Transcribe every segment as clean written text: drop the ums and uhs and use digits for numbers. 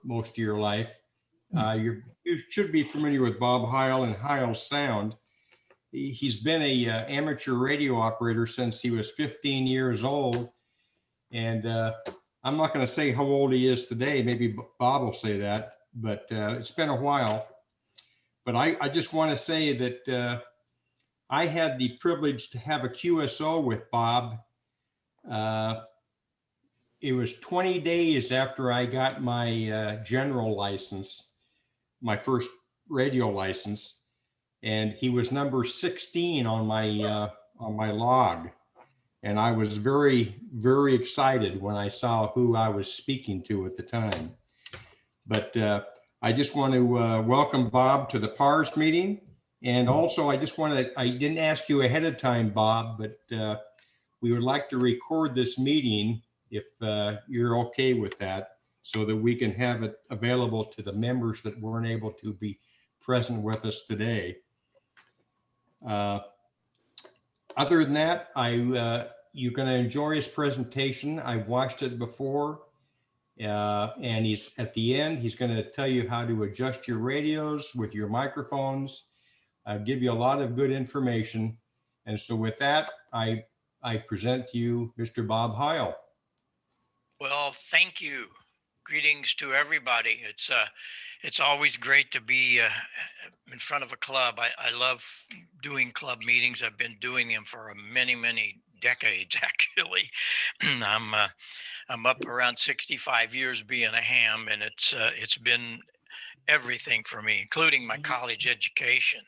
most of your life. You should be familiar with Bob Heil and Heil Sound. He's been a amateur radio operator since he was 15 years old. And I'm not going to say how old he is today. Maybe Bob will say that, but it's been a while. But I just want to say that I had the privilege to have a QSO with Bob. It was 20 days after I got my general license, my first radio license, and he was number 16 on my log. And I was very, very excited when I saw who I was speaking to at the time. But I just want to welcome Bob to the PARS meeting. And also, I didn't ask you ahead of time, Bob, but we would like to record this meeting if you're okay with that, so that we can have it available to the members that weren't able to be present with us today. Other than that, you're going to enjoy his presentation. I've watched it before, and he's at the end. He's going to tell you how to adjust your radios with your microphones. Give you a lot of good information. And so, with that, I present to you Mr. Bob Heil. Well, thank you. Greetings to everybody. It's always great to be in front of a club. I love doing club meetings. I've been doing them for many decades, actually. I'm up around 65 years being a ham, and it's been everything for me, including my college education.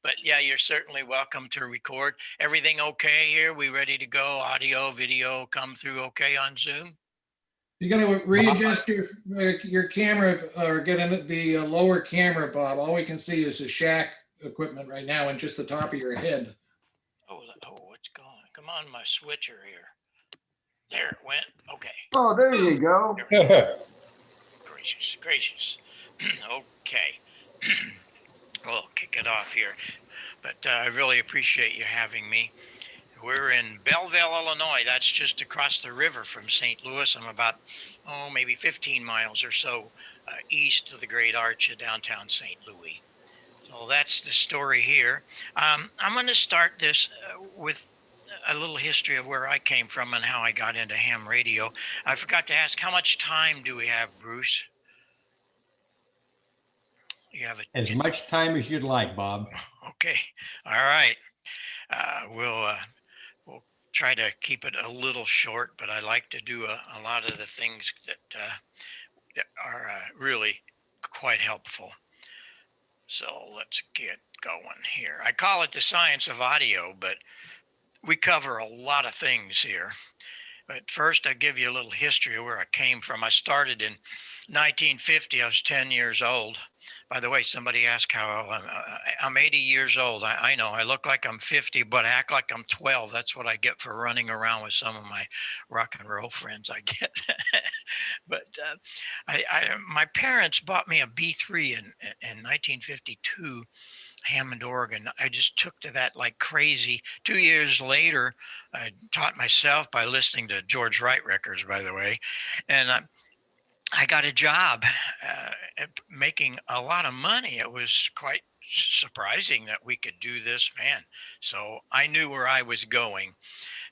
But yeah, you're certainly welcome to record. Everything okay here? We ready to go? Audio, video come through okay on Zoom? You got to readjust your camera or get in the lower camera, Bob. All we can see is the shack equipment right now and just the top of your head. Oh, what's going on? Come on, my switcher here. There it went. Okay. Oh, there you go. Gracious. Okay. We'll kick it off here. But I really appreciate you having me. We're in Belleville, Illinois. That's just across the river from St. Louis. I'm about, maybe 15 miles or so east of the Great Arch of downtown St. Louis. So that's the story here. I'm going to start this with a little history of where I came from and how I got into ham radio. I forgot to ask, how much time do we have, Bruce? You have as much time as you'd like, Bob. Okay. All right. We'll try to keep it a little short, but I like to do a lot of the things that are really quite helpful. So let's get going here. I call it the science of audio, but we cover a lot of things here. But first, I'll give you a little history of where I came from. I started in 1950. I was 10 years old. By the way, somebody asked how I'm 80 years old. I know I look like I'm 50, but I act like I'm 12. That's what I get for running around with some of my rock and roll friends I get. But my parents bought me a B3 in 1952. Hammond organ. I just took to that like crazy. 2 years later, I taught myself by listening to George Wright records, by the way, and I got a job making a lot of money. It was quite surprising that we could do this, man. So I knew where I was going.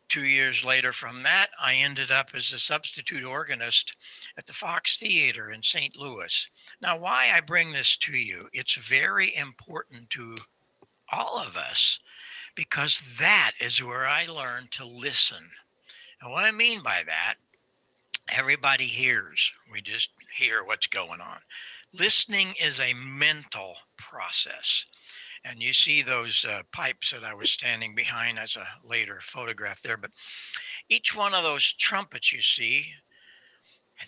2 years later from that, I ended up as a substitute organist at the Fox Theater in St. Louis. Now, why I bring this to you, it's very important to all of us because that is where I learned to listen. And what I mean by that, everybody hears. We just hear what's going on. Listening is a mental process. And you see those pipes that I was standing behind as a later photograph there. But each one of those trumpets you see,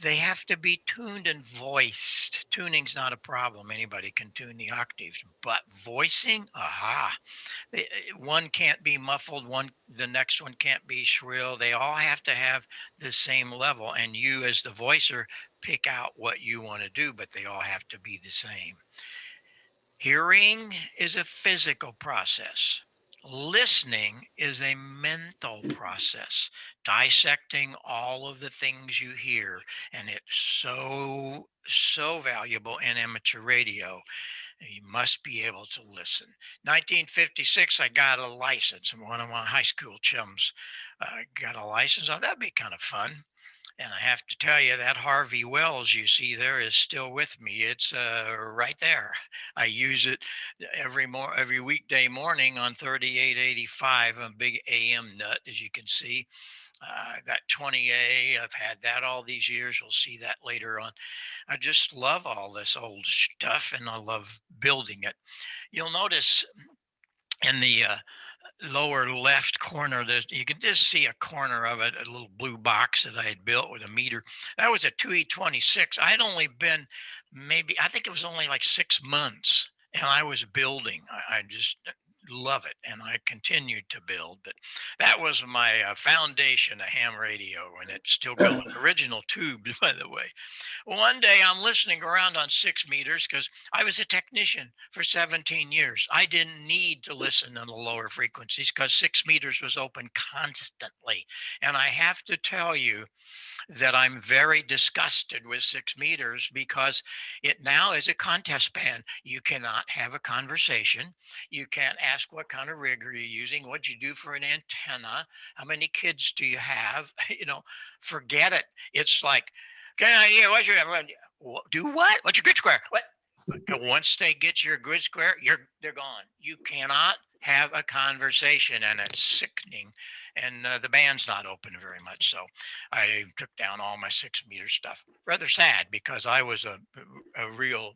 they have to be tuned and voiced. Tuning's not a problem. Anybody can tune the octaves. But voicing, one can't be muffled. The next one can't be shrill. They all have to have the same level. And you, as the voicer, pick out what you want to do, but they all have to be the same. Hearing is a physical process. Listening is a mental process, dissecting all of the things you hear, and it's so valuable in amateur radio. You must be able to listen. 1956, I got a license, and one of my high school chums got a license. Oh, that'd be kind of fun. And I have to tell you that Harvey Wells you see there is still with me. It's right there. I use it every weekday morning on 3885. I'm a big AM nut, as you can see. That 20A, I've had that all these years. We'll see that later on. I just love all this old stuff, and I love building it. You'll notice in the lower left corner, you can just see a corner of it, a little blue box that I had built with a meter. That was a 2E26. I'd only been maybe, I think it was only like 6 months, and I was building. I just love it, and I continued to build. But that was my foundation, a ham radio, and it's still going. Original tubes, by the way. One day I'm listening around on 6 meters because I was a technician for 17 years. I didn't need to listen on the lower frequencies because 6 meters was open constantly. And I have to tell you that I'm very disgusted with 6 meters because it now is a contest band. You cannot have a conversation. You can't ask what kind of rig are you using, what you do for an antenna, how many kids do you have, forget it. It's like, yeah, what's your do what? What's your grid square? What? Once they get your grid square, they're gone. You cannot have a conversation, and it's sickening. And the band's not open very much, so I took down all my 6 meter stuff. Rather sad because I was a real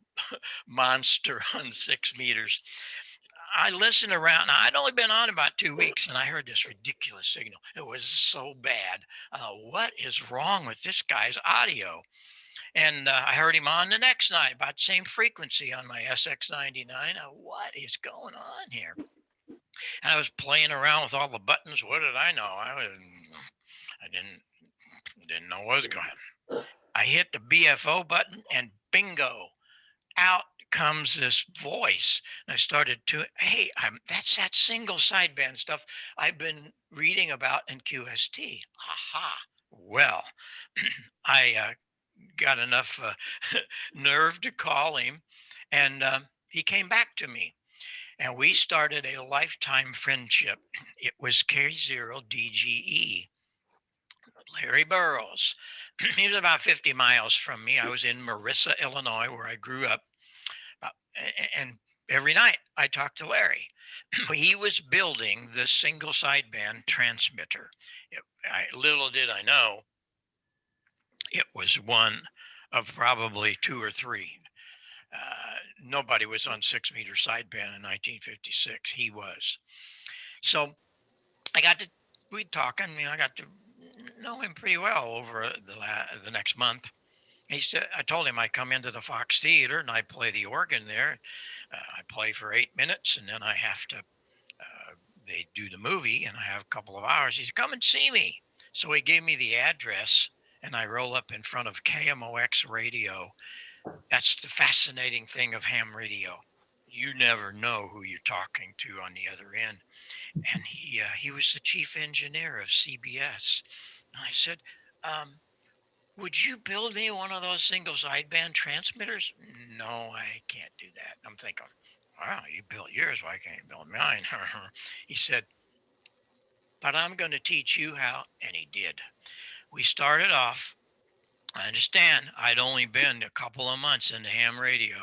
monster on 6 meters. I listened around. I'd only been on about 2 weeks, and I heard this ridiculous signal. It was so bad. What is wrong with this guy's audio? And I heard him on the next night, about the same frequency on my SX99. What is going on here? And I was playing around with all the buttons. What did I know? I didn't know what was going. I hit the BFO button, and bingo, out comes this voice. And I started to, hey, that's that single sideband stuff I've been reading about in QST. Aha. Well, I got enough nerve to call him, and he came back to me, and we started a lifetime friendship. It was K0DGE. Larry Burroughs. He was about 50 miles from me. I was in Marissa, Illinois, where I grew up. And every night I talked to Larry. He was building the single sideband transmitter. Little did I know, it was one of probably two or three. Nobody was on 6 meter sideband in 1956. He was. So we'd talk, and I got to know him pretty well over the next month. I told him I'd come into the Fox Theater and I play the organ there. I play for 8 minutes, and then I have to, they do the movie, and I have a couple of hours. He said, come and see me. So he gave me the address, and I roll up in front of KMOX radio. That's the fascinating thing of ham radio. You never know who you're talking to on the other end. And he was the chief engineer of CBS. And I said, would you build me one of those single sideband transmitters? No, I can't do that. I'm thinking, wow, you built yours. Why can't you build mine? He said, but I'm going to teach you how. And he did. We started off, I understand I'd only been a couple of months into ham radio.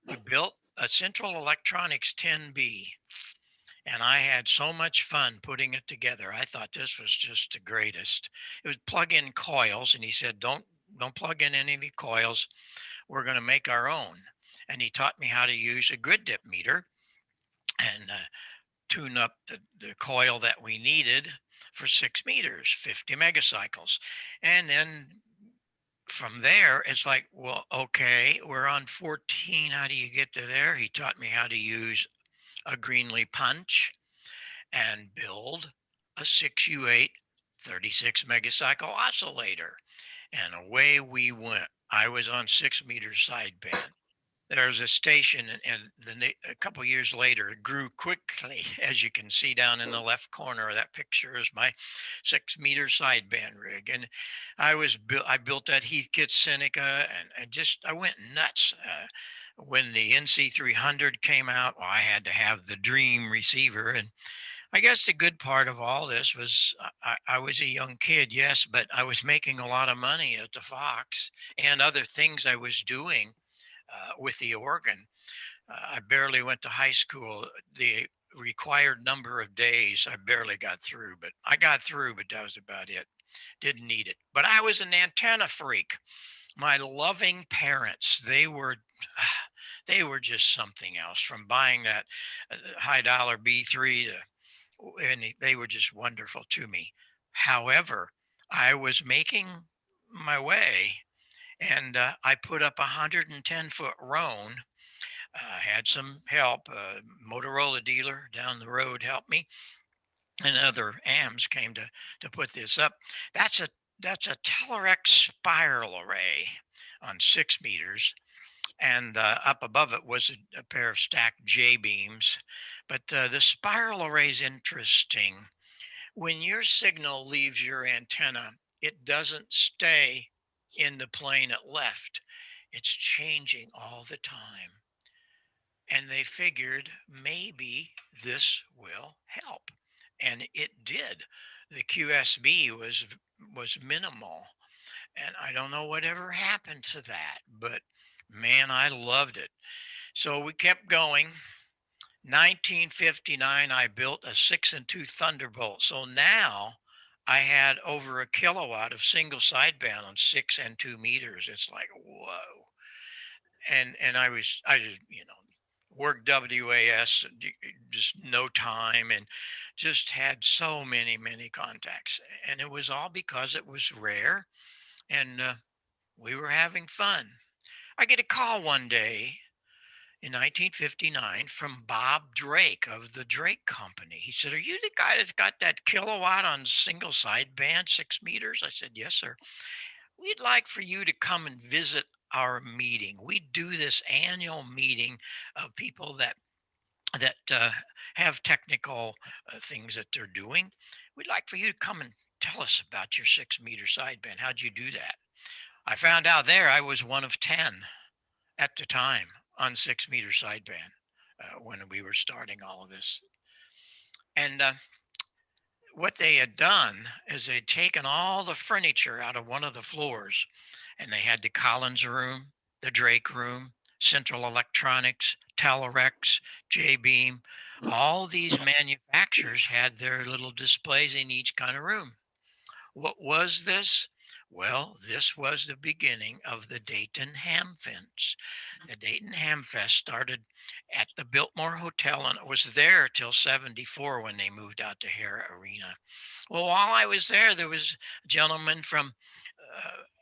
We built a Central Electronics 10B, and I had so much fun putting it together. I thought this was just the greatest. It was plug-in coils, and he said, don't plug in any of the coils. We're going to make our own. And he taught me how to use a grid dip meter and tune up the coil that we needed for 6 meters, 50 megacycles. And then from there, it's like, well, okay, we're on 14. How do you get to there? He taught me how to use a Greenlee punch and build a 6U8 36 megacycle oscillator. And away we went. I was on 6 meter sideband. there's a station, and a couple years later, it grew quickly, as you can see down in the left corner of that picture is my 6 meter sideband rig, and I built that Heathkit Seneca, and just I went nuts. When the NC 300 came out, well, I had to have the Dream receiver, and I guess the good part of all this was I was a young kid, yes, but I was making a lot of money at the Fox and other things I was doing with the organ. I barely went to high school. The required number of days, I barely got through, but I got through, but that was about it. Didn't need it. But I was an antenna freak. My loving parents, they were just something else from buying that high dollar B3 to, and they were just wonderful to me. However, I was making my way, and I put up a 110-foot roan. Had some help. Motorola dealer down the road helped me, and other AMs came to put this up. That's a that's a Telerex spiral array on 6 meters, and up above it was a pair of stacked J beams. But the spiral array is interesting. When your signal leaves your antenna, it doesn't stay in the plane it left. It's changing all the time. And they figured maybe this will help. And it did. The QSB was minimal. And I don't know whatever happened to that, but man, I loved it. So we kept going. 1959, I built a 6 and 2 Thunderbolt. So now I had over a kilowatt of single sideband on 6 and 2 meters. It's like, whoa. And I just, worked WAS, just no time, and just had so many contacts. And it was all because it was rare, and we were having fun. I get a call one day in 1959 from Bob Drake of the Drake Company. He said, "Are you the guy that's got that kilowatt on single sideband 6 meters?" I said, "Yes, sir. We'd like for you to come and visit our meeting. We do this annual meeting of people that have technical things that they're doing. We'd like for you to come and tell us about your 6 meter sideband. How'd you do that?" I found out there I was one of 10 at the time on 6 meter sideband when we were starting all of this. And what they had done is they'd taken all the furniture out of one of the floors, and they had the Collins room, the Drake room, Central Electronics, Telerex, J Beam. All these manufacturers had their little displays in each kind of room. What was this? Well, this was the beginning of the Dayton Ham Fence. The Dayton Ham Fest started at the Biltmore Hotel, and it was there till 74 when they moved out to Hara Arena. Well, while I was there, there was a gentleman from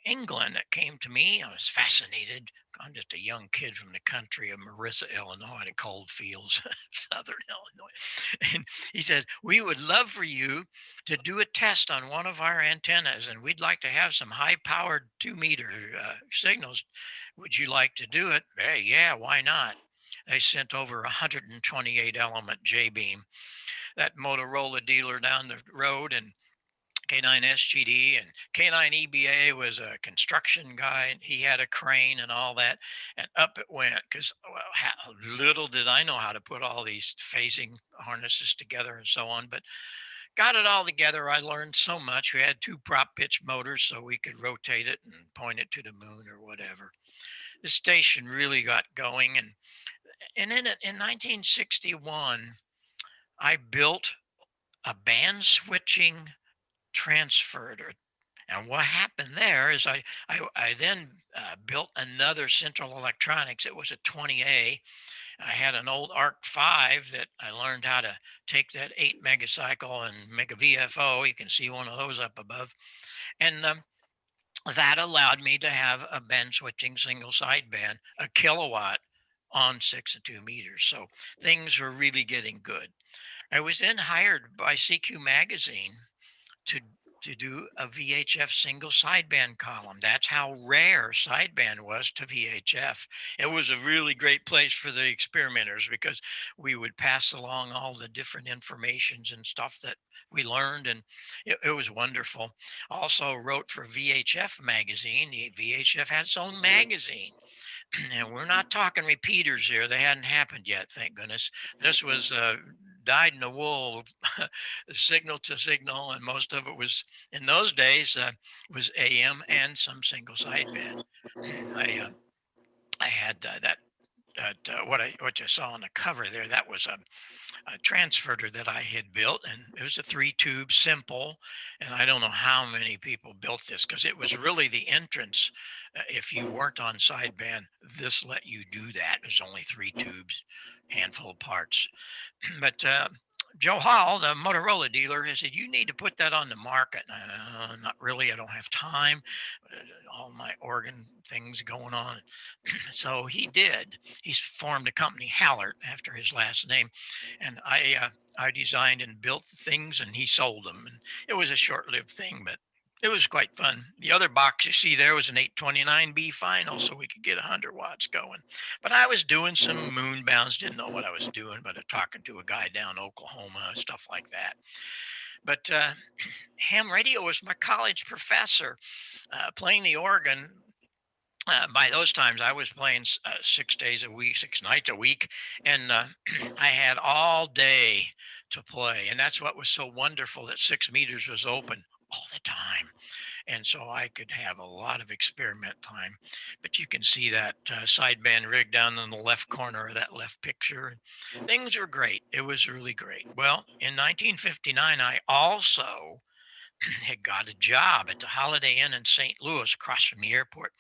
England that came to me. I was fascinated. I'm just a young kid from the country of Marissa, Illinois, the cold fields, Southern Illinois. And he said, "We would love for you to do a test on one of our antennas, and we'd like to have some high powered 2 meter signals. Would you like to do it?" Hey, yeah, why not? They sent over 128 element J beam. That Motorola dealer down the road, and K9 SGD and K9EBA was a construction guy, and he had a crane and all that, and up it went. Because well, little did I know how to put all these phasing harnesses together and so on, but got it all together. I learned so much. We had two prop pitch motors so we could rotate it and point it to the moon or whatever. The station really got going, and then in 1961, I built a band switching transferred. And what happened there is I then built another Central Electronics. It was a 20A. I had an old ARC 5 that I learned how to take that 8 megacycle and make a VFO. You can see one of those up above. And that allowed me to have a band switching single sideband, a kilowatt on 6 and 2 meters. So things were really getting good. I was then hired by CQ Magazine to to do a VHF single sideband column. That's how rare sideband was to VHF. It was a really great place for the experimenters because we would pass along all the different informations and stuff that we learned, and it was wonderful. Also wrote for VHF magazine. The VHF had its own magazine. And we're not talking repeaters here. They hadn't happened yet, thank goodness. This was dyed in the wool, signal to signal, and most of it was in those days was AM and some single sideband. I had what you saw on the cover there. That was a transverter that I had built, and it was a 3 tube simple. And I don't know how many people built this because it was really the entrance. If you weren't on sideband, this let you do that. There's only 3 tubes, handful of parts. But Joe Hall, the Motorola dealer, he said, "You need to put that on the market." Not really. I don't have time. All my organ things going on. So he did. He's formed a company, Hallert, after his last name, and I designed and built the things, and he sold them. And it was a short-lived thing, but it was quite fun. The other box you see there was an 829B final, so we could get 100 watts going. But I was doing some moon bounds, didn't know what I was doing, but talking to a guy down in Oklahoma, stuff like that. But ham radio was my college professor playing the organ. By those times, I was playing 6 days a week, 6 nights a week, and I had all day to play. And that's what was so wonderful that 6 meters was open all the time. And so I could have a lot of experiment time. But you can see that sideband rig down in the left corner of that left picture. Things were great. It was really great. Well, in 1959, I also had got a job at the Holiday Inn in St. Louis across from the airport.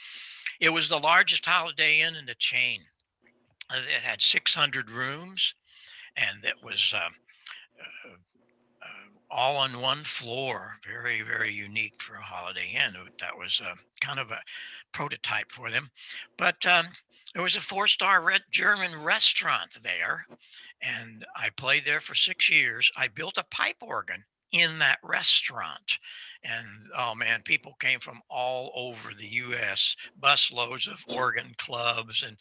It was the largest Holiday Inn in the chain. It had 600 rooms, and it was all on one floor. Very, very unique for a Holiday Inn. That was kind of a prototype for them. But there was a four-star German restaurant there, and I played there for 6 years. I built a pipe organ in that restaurant. And oh man, people came from all over the US, busloads of organ clubs and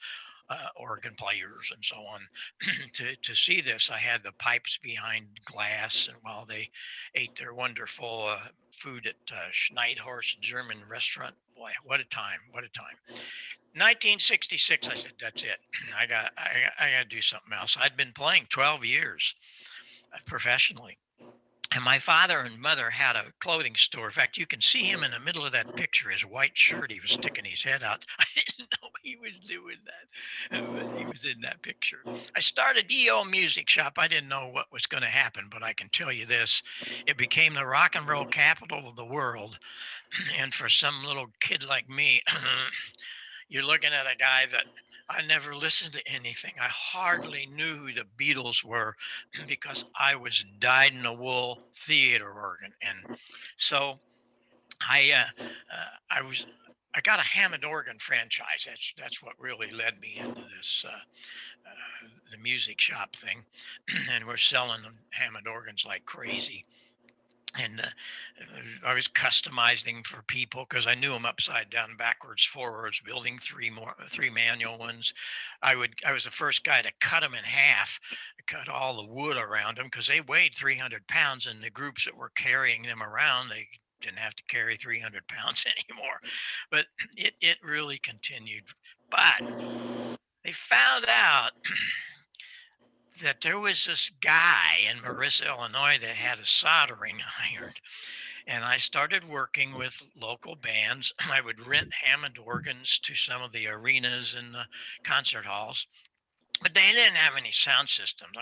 organ players and so on to see this. I had the pipes behind glass, and while they ate their wonderful food at Schneidhorst German restaurant, boy, what a time! What a time! 1966, I said, "That's it. I got to do something else." I'd been playing 12 years professionally. And my father and mother had a clothing store. In fact, you can see him in the middle of that picture, his white shirt. He was sticking his head out. I didn't know he was doing that. But he was in that picture. I started EO Music Shop. I didn't know what was going to happen, but I can tell you this. It became the rock and roll capital of the world. And for some little kid like me, you're looking at a guy that I never listened to anything. I hardly knew who the Beatles were because I was dyed in the wool theater organ. And so I I was I got a Hammond organ franchise. That's what really led me into this the music shop thing, and we're selling them Hammond organs like crazy. And I was customizing for people because I knew them upside down, backwards, forwards, building three manual ones. I was the first guy to cut them in half, cut all the wood around them because they weighed 300 pounds, and the groups that were carrying them around, they didn't have to carry 300 pounds anymore. But it really continued. But they found out that there was this guy in Marissa, Illinois that had a soldering iron. And I started working with local bands. I would rent Hammond organs to some of the arenas and the concert halls, but they didn't have any sound systems.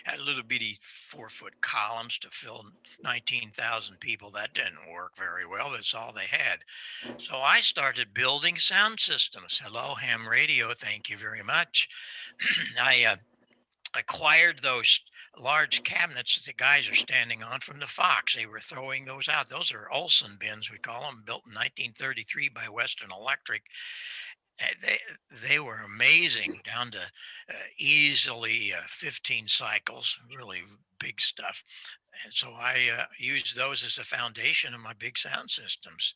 Had little bitty 4 foot columns to fill 19,000 people. That didn't work very well. That's all they had. So I started building sound systems. Hello, ham radio. Thank you very much. I acquired those large cabinets that the guys are standing on from the Fox. They were throwing those out. Those are Olson bins, we call them, built in 1933 by Western Electric. they were amazing, down to easily 15 cycles, really big stuff. And so I used those as the foundation of my big sound systems.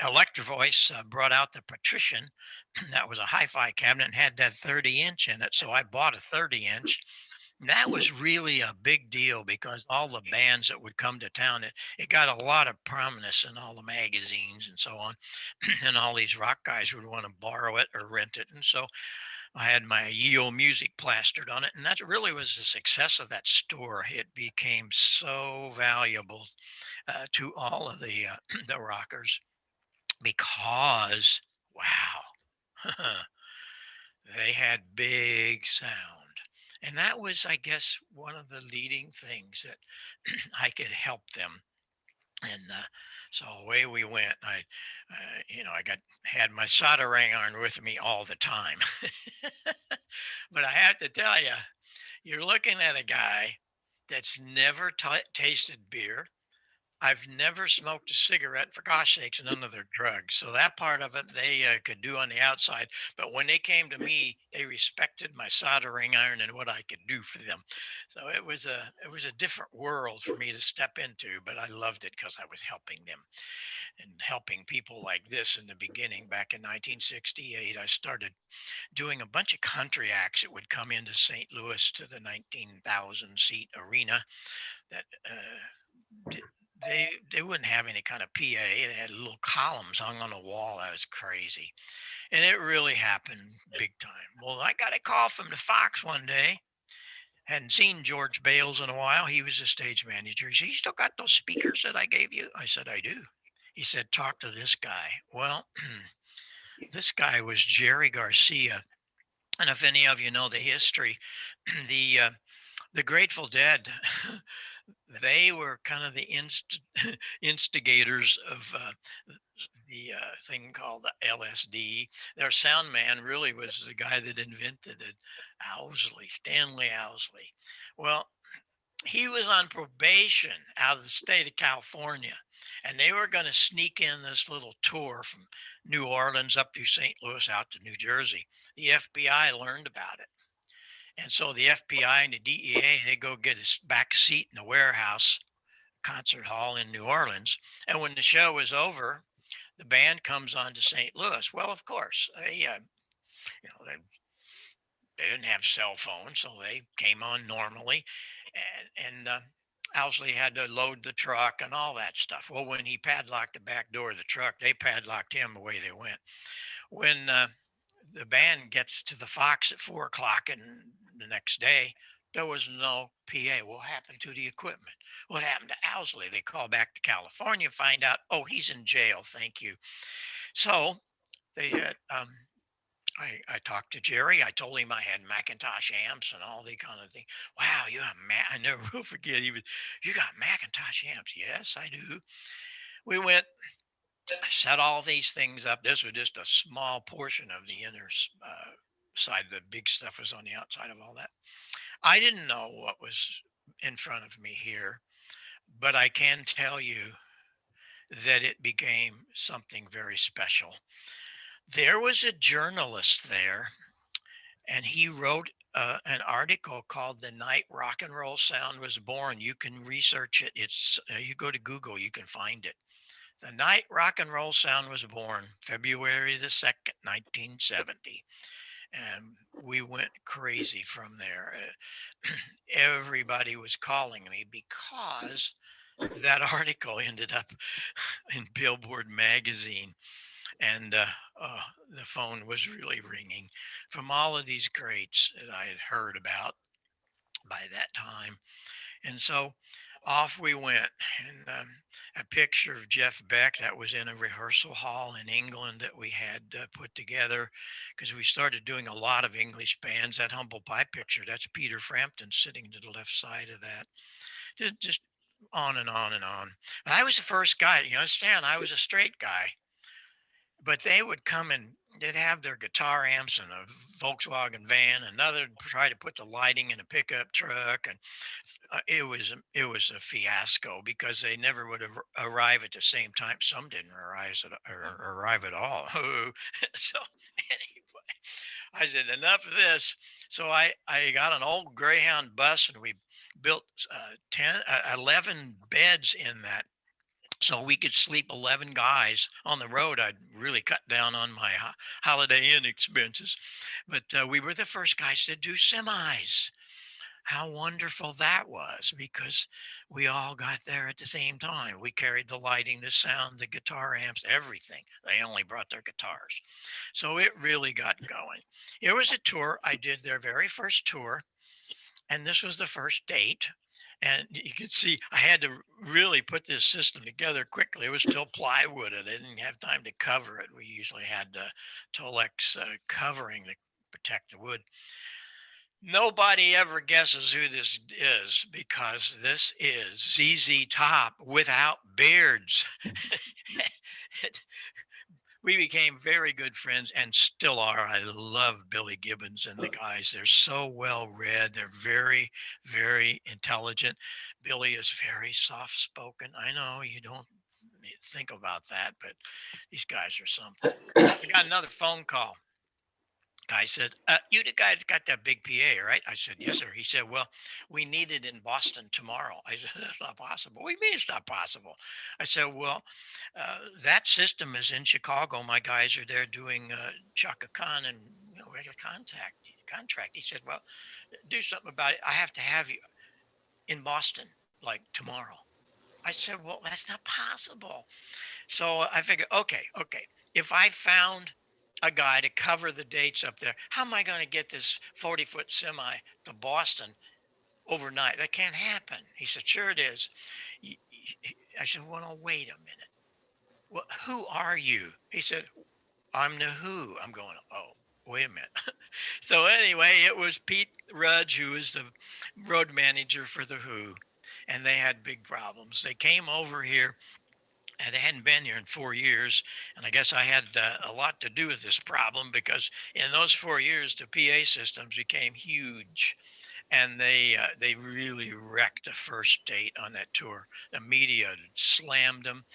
Electro Voice brought out the Patrician. That was a hi-fi cabinet and had that 30-inch in it. So I bought a 30-inch. That was really a big deal because all the bands that would come to town, it got a lot of prominence in all the magazines and so on. And all these rock guys would want to borrow it or rent it. And so I had my Yeo music plastered on it. And that really was the success of that store. It became so valuable to all of the, the rockers because, wow, they had big sound. And that was, I guess, one of the leading things that I could help them. And so away we went. I got had my soldering iron with me all the time. But I have to tell you, you're looking at a guy that's never tasted beer. I've never smoked a cigarette, for gosh sakes, none of their drugs. So that part of it they could do on the outside. But when they came to me, they respected my soldering iron and what I could do for them. So it was a different world for me to step into, but I loved it because I was helping them and helping people like this in the beginning. Back in 1968, I started doing a bunch of country acts that would come into St. Louis to the 19,000 seat arena that d- they wouldn't have any kind of PA. They had little columns hung on the wall. That was crazy, and it really happened big time. Well, I got a call from the Fox one day. Hadn't seen George Bales in a while. He was the stage manager. He said, "You still got those speakers that I gave you?" I said, "I do." He said, "Talk to this guy." Well, this guy was Jerry Garcia. And if any of you know the history, the Grateful Dead, they were kind of the instigators of the thing called the LSD. Their sound man really was the guy that invented it, Owsley, Stanley Owsley. Well, he was on probation out of the state of California, and they were going to sneak in this little tour from New Orleans up to St. Louis out to New Jersey. The FBI learned about it. And so the FBI and the DEA, they go get a back seat in the warehouse concert hall in New Orleans. And when the show was over, the band comes on to St. Louis. Well, of course, they didn't have cell phones, so they came on normally. And Owsley had to load the truck and all that stuff. Well, when he padlocked the back door of the truck, they padlocked him away they went. When the band gets to the Fox at 4 o'clock and the next day, there was no PA. What happened to the equipment? What happened to Owsley? They call back to California, find out, oh, he's in jail. Thank you. So they had, I talked to Jerry. I told him I had Macintosh amps and all the kind of thing. Wow, you have I never will forget. You got Macintosh amps? Yes, I do. We went, set all these things up. This was just a small portion of the inner side. The big stuff was on the outside of all that. I didn't know what was in front of me here, but I can tell you that it became something very special. There was a journalist there, and he wrote an article called "The Night Rock and Roll Sound Was Born." You can research it. It's you go to Google, you can find it. The night rock and roll sound was born, February the 2nd, 1970. And we went crazy from there. Everybody was calling me because that article ended up in Billboard magazine. And the phone was really ringing from all of these greats that I had heard about by that time. And so off we went. And a picture of Jeff Beck that was in a rehearsal hall in England that we had put together because we started doing a lot of English bands. That humble pie picture, that's Peter Frampton sitting to the left side of that. Just on and on and on. And I was the first guy, you understand, I was a straight guy, but they would come and they'd have their guitar amps in a Volkswagen van. Another try to put the lighting in a pickup truck, and it was a fiasco because they never would arrive at the same time. Some didn't arrive at all. So anyway, I said, enough of this. So I got an old Greyhound bus and we built 11 beds in that so we could sleep 11 guys on the road. I'd really cut down on my Holiday Inn expenses. But we were the first guys to do semis. How wonderful that was because we all got there at the same time. We carried the lighting, the sound, the guitar amps, everything. They only brought their guitars. So it really got going. It was a tour. I did their very first tour, and this was the first date. And you can see I had to really put this system together quickly. It was still plywood, and I didn't have time to cover it. We usually had Tolex covering to protect the wood. Nobody ever guesses who this is because this is ZZ Top without beards. We became very good friends and still are. I love Billy Gibbons and the guys. They're so well read. They're very, very intelligent. Billy is very soft spoken. I know you don't think about that, but these guys are something. We got another phone call. Guy said, you the guy that's got that big PA, right? I said, yes, sir. He said, well, we need it in Boston tomorrow. I said, that's not possible. What do you mean it's not possible? I said, well, that system is in Chicago. My guys are there doing Chaka Khan and regular contract. He said, well, do something about it. I have to have you in Boston like tomorrow. I said, well, that's not possible. So I figured, okay. If I found a guy to cover the dates up there, how am I going to get this 40-foot semi to Boston overnight? That can't happen. He said, sure it is. I said, well, no, wait a minute. Well, who are you? He said, I'm the Who. I'm going, oh, wait a minute. So anyway, it was Pete Rudge, who was the road manager for the Who, and they had big problems. They came over here and they hadn't been here in 4 years. And I guess I had a lot to do with this problem because in those 4 years, the PA systems became huge. And they really wrecked the first date on that tour. The media slammed them.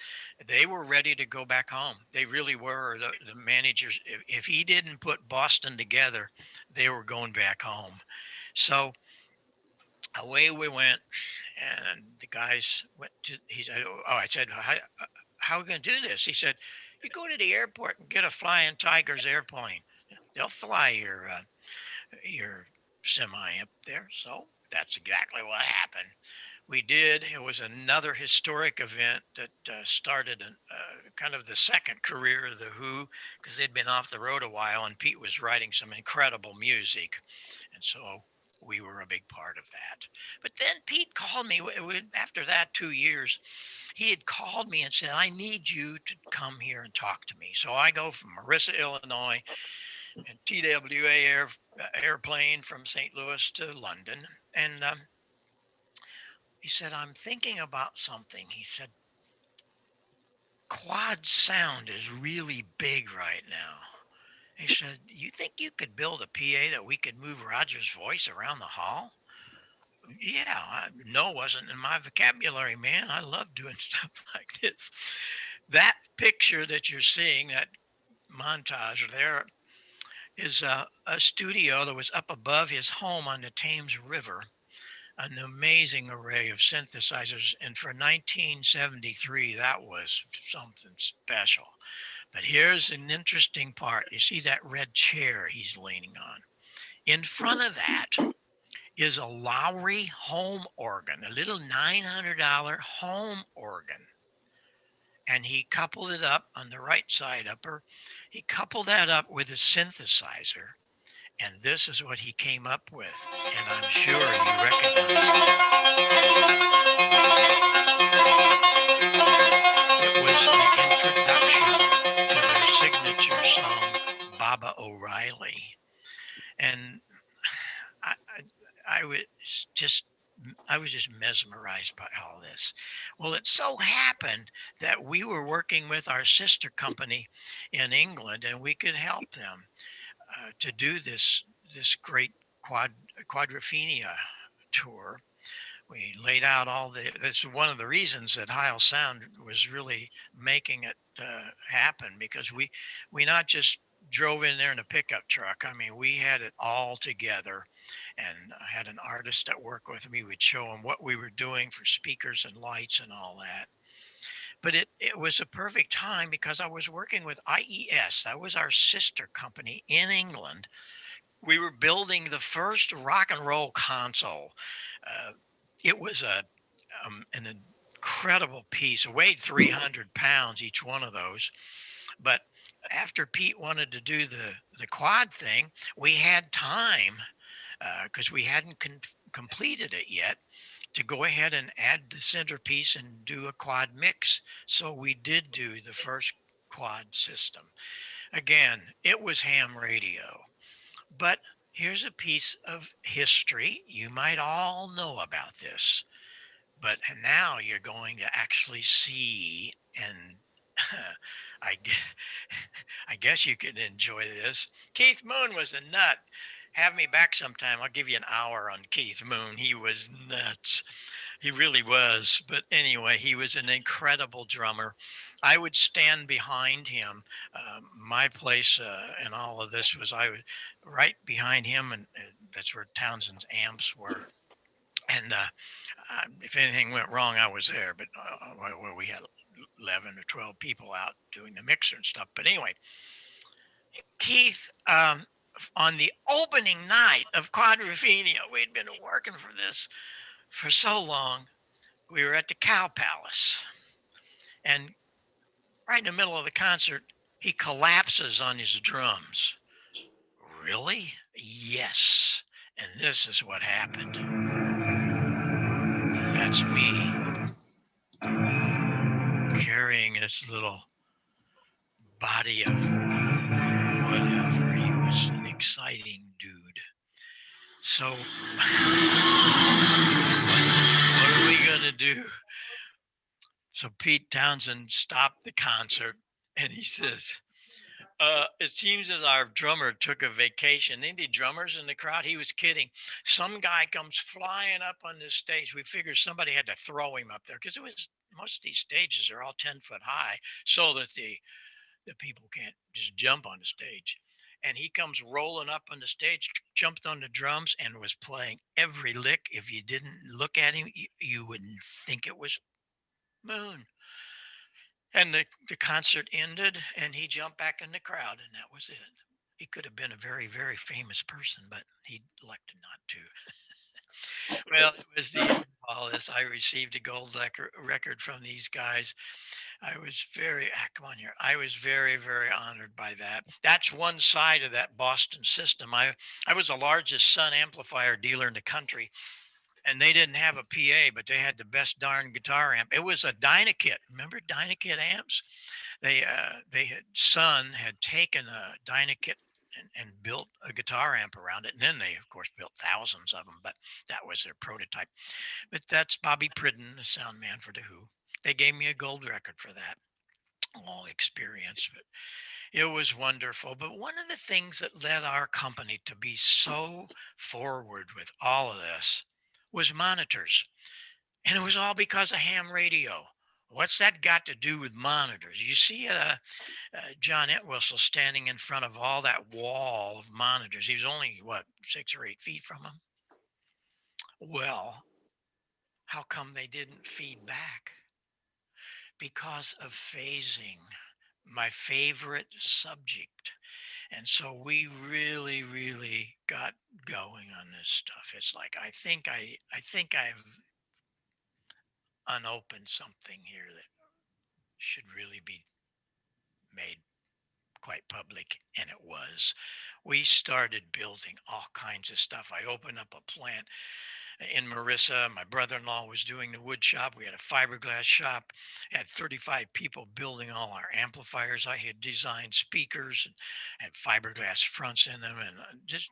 They were ready to go back home. They really were. The managers, if he didn't put Boston together, they were going back home. So away we went, and the guys went to. He said, "Oh, I said, how are we going to do this?" He said, "You go to the airport and get a Flying Tigers airplane. They'll fly your semi up there." So that's exactly what happened. We did. It was another historic event that started kind of the second career of the Who because they'd been off the road a while, and Pete was writing some incredible music, and so we were a big part of that. But then Pete called me after that 2 years. He had called me and said, "I need you to come here and talk to me." So I go from Marissa, Illinois, and TWA airplane from St. Louis to London, and he said, "I'm thinking about something." He said, "Quad sound is really big right now." He said, "You think you could build a PA that we could move Roger's voice around the hall?" Yeah, no wasn't in my vocabulary, man. I love doing stuff like this. That picture that you're seeing, that montage there, is a studio that was up above his home on the Thames River. An amazing array of synthesizers. And for 1973, that was something special. But here's an interesting part. You see that red chair he's leaning on? In front of that is a Lowry home organ, a little $900 home organ. And he coupled it up on the right side upper. He coupled that up with a synthesizer. And this is what he came up with. And I'm sure you recognize it. It was the introduction to their signature song, Baba O'Reilly. And I, I was just I was just mesmerized by all this. Well, it so happened that we were working with our sister company in England, and we could help them to do this great quadrophenia tour. We laid out all the. That's one of the reasons that Heil Sound was really making it happen because we not just drove in there in a pickup truck. I mean, we had it all together, and I had an artist that worked with me. We'd show him what we were doing for speakers and lights and all that. But it was a perfect time because I was working with IES. That was our sister company in England. We were building the first rock and roll console. Uh, it was an incredible piece. It weighed 300 pounds each one of those. But after Pete wanted to do the quad thing, we had time because we hadn't completed it yet to go ahead and add the centerpiece and do a quad mix. So we did do the first quad system. Again, it was ham radio. But here's a piece of history. You might all know about this, but now you're going to actually see and I, gue- I guess you can enjoy this. Keith Moon was a nut. Have me back sometime. I'll give you an hour on Keith Moon. He was nuts. He really was. But anyway, he was an incredible drummer. I would stand behind him. My place in all of this was I was right behind him, and that's where Townsend's amps were. And if anything went wrong, I was there. But well, we had 11 or 12 people out doing the mixer and stuff. But anyway, Keith, on the opening night of Quadrophenia, we'd been working for this for so long. We were at the Cow Palace, and right in the middle of the concert, he collapses on his drums. Really? Yes. And this is what happened. That's me carrying this little body of whatever. He was an exciting dude. So, what are we going to do? So, Pete Townsend stopped the concert and he says, it seems as our drummer took a vacation. Any drummers in the crowd? He was kidding. Some guy comes flying up on this stage. We figured somebody had to throw him up there because it was most of these stages are all 10 foot high so that the people can't just jump on the stage. And he comes rolling up on the stage, jumped on the drums, and was playing every lick. If you didn't look at him, you wouldn't think it was Moon. And the concert ended, and he jumped back in the crowd, and that was it. He could have been a very, very famous person, but he elected not to. Well, it was the end of all this. I received a gold record from these guys. I was very, come on here. I was very, very honored by that. That's one side of that Boston system. I was the largest Sun amplifier dealer in the country, and they didn't have a PA, but they had the best darn guitar amp. It was a Dynakit. Remember Dynakit amps? They had Sun had taken a Dynakit and built a guitar amp around it, and then they of course built thousands of them. But that was their prototype. But that's Bobby Pridden, the sound man for the Who. They gave me a gold record for that. All experience, but it was wonderful. But one of the things that led our company to be so forward with all of this was monitors. And it was all because of ham radio. What's that got to do with monitors? You see John Entwistle standing in front of all that wall of monitors. He was only, what, 6 or 8 feet from them? Well, how come they didn't feed back? Because of phasing, my favorite subject. And so we really, really got going on this stuff. It's like I think I've unopened something here that should really be made quite public, and it was. We started building all kinds of stuff. I opened up a plant in Marissa. My brother-in-law was doing the wood shop. We had a fiberglass shop. Had 35 people building all our amplifiers. I had designed speakers and had fiberglass fronts in them, and just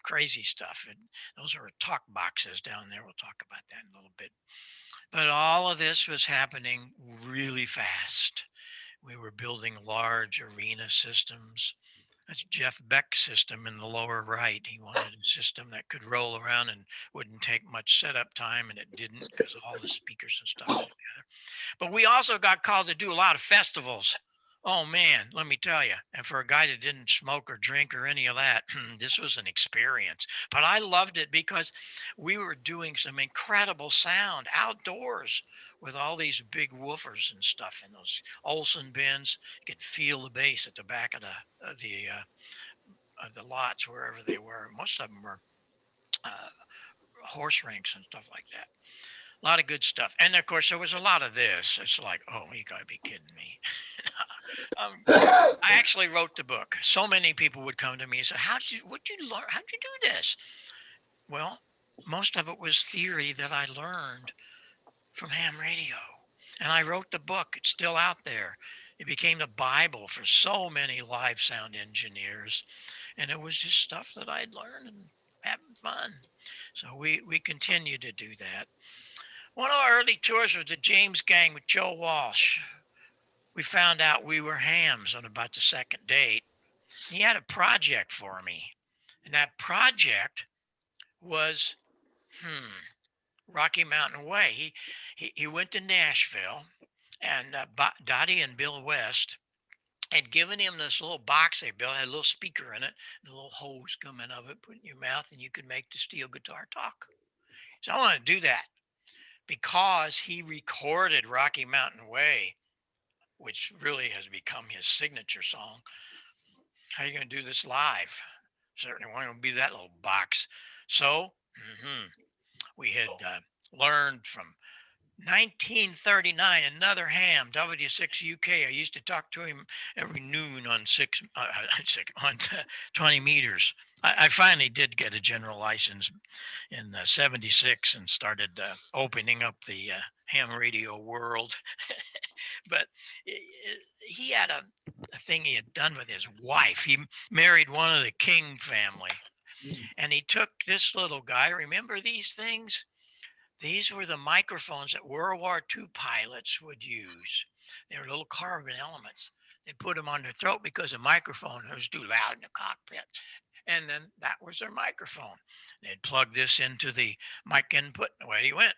crazy stuff. And those are talk boxes down there. We'll talk about that in a little bit. But all of this was happening really fast. We were building large arena systems. That's Jeff Beck's system in the lower right. He wanted a system that could roll around and wouldn't take much setup time, and it didn't because all the speakers and stuff were together. But we also got called to do a lot of festivals. Oh man, let me tell you. And for a guy that didn't smoke or drink or any of that, this was an experience. But I loved it because we were doing some incredible sound outdoors with all these big woofers and stuff in those Olson bins. You could feel the bass at the back of the lots wherever they were. Most of them were uh, horse rinks and stuff like that. A lot of good stuff. And of course, there was a lot of this. It's like, oh, you got to be kidding me. I actually wrote the book. So many people would come to me and say, what'd you learn? How'd you do this? Well, most of it was theory that I learned from ham radio. And I wrote the book. It's still out there. It became the Bible for so many live sound engineers. And it was just stuff that I'd learned and having fun. So we continue to do that. One of our early tours was the James Gang with Joe Walsh. We found out we were hams on about the second date. He had a project for me. And that project was, Rocky Mountain Way. He went to Nashville, and Dottie and Bill West had given him this little box they built, had a little speaker in it, and a little hose coming of it, put in your mouth, and you could make the steel guitar talk. So I want to do that because he recorded Rocky Mountain Way, which really has become his signature song. How are you going to do this live? Certainly want to be that little box. So we had learned from 1939, another ham, W6UK. I used to talk to him every noon on 20 meters. I finally did get a general license in 76 and started opening up the ham radio world. But he had a thing he had done with his wife. He married one of the King family, and he took this little guy. Remember these things? These were the microphones that World War II pilots would use. They were little carbon elements. They put them on their throat because the microphone was too loud in the cockpit. And then that was their microphone. They'd plug this into the mic input, and away he went.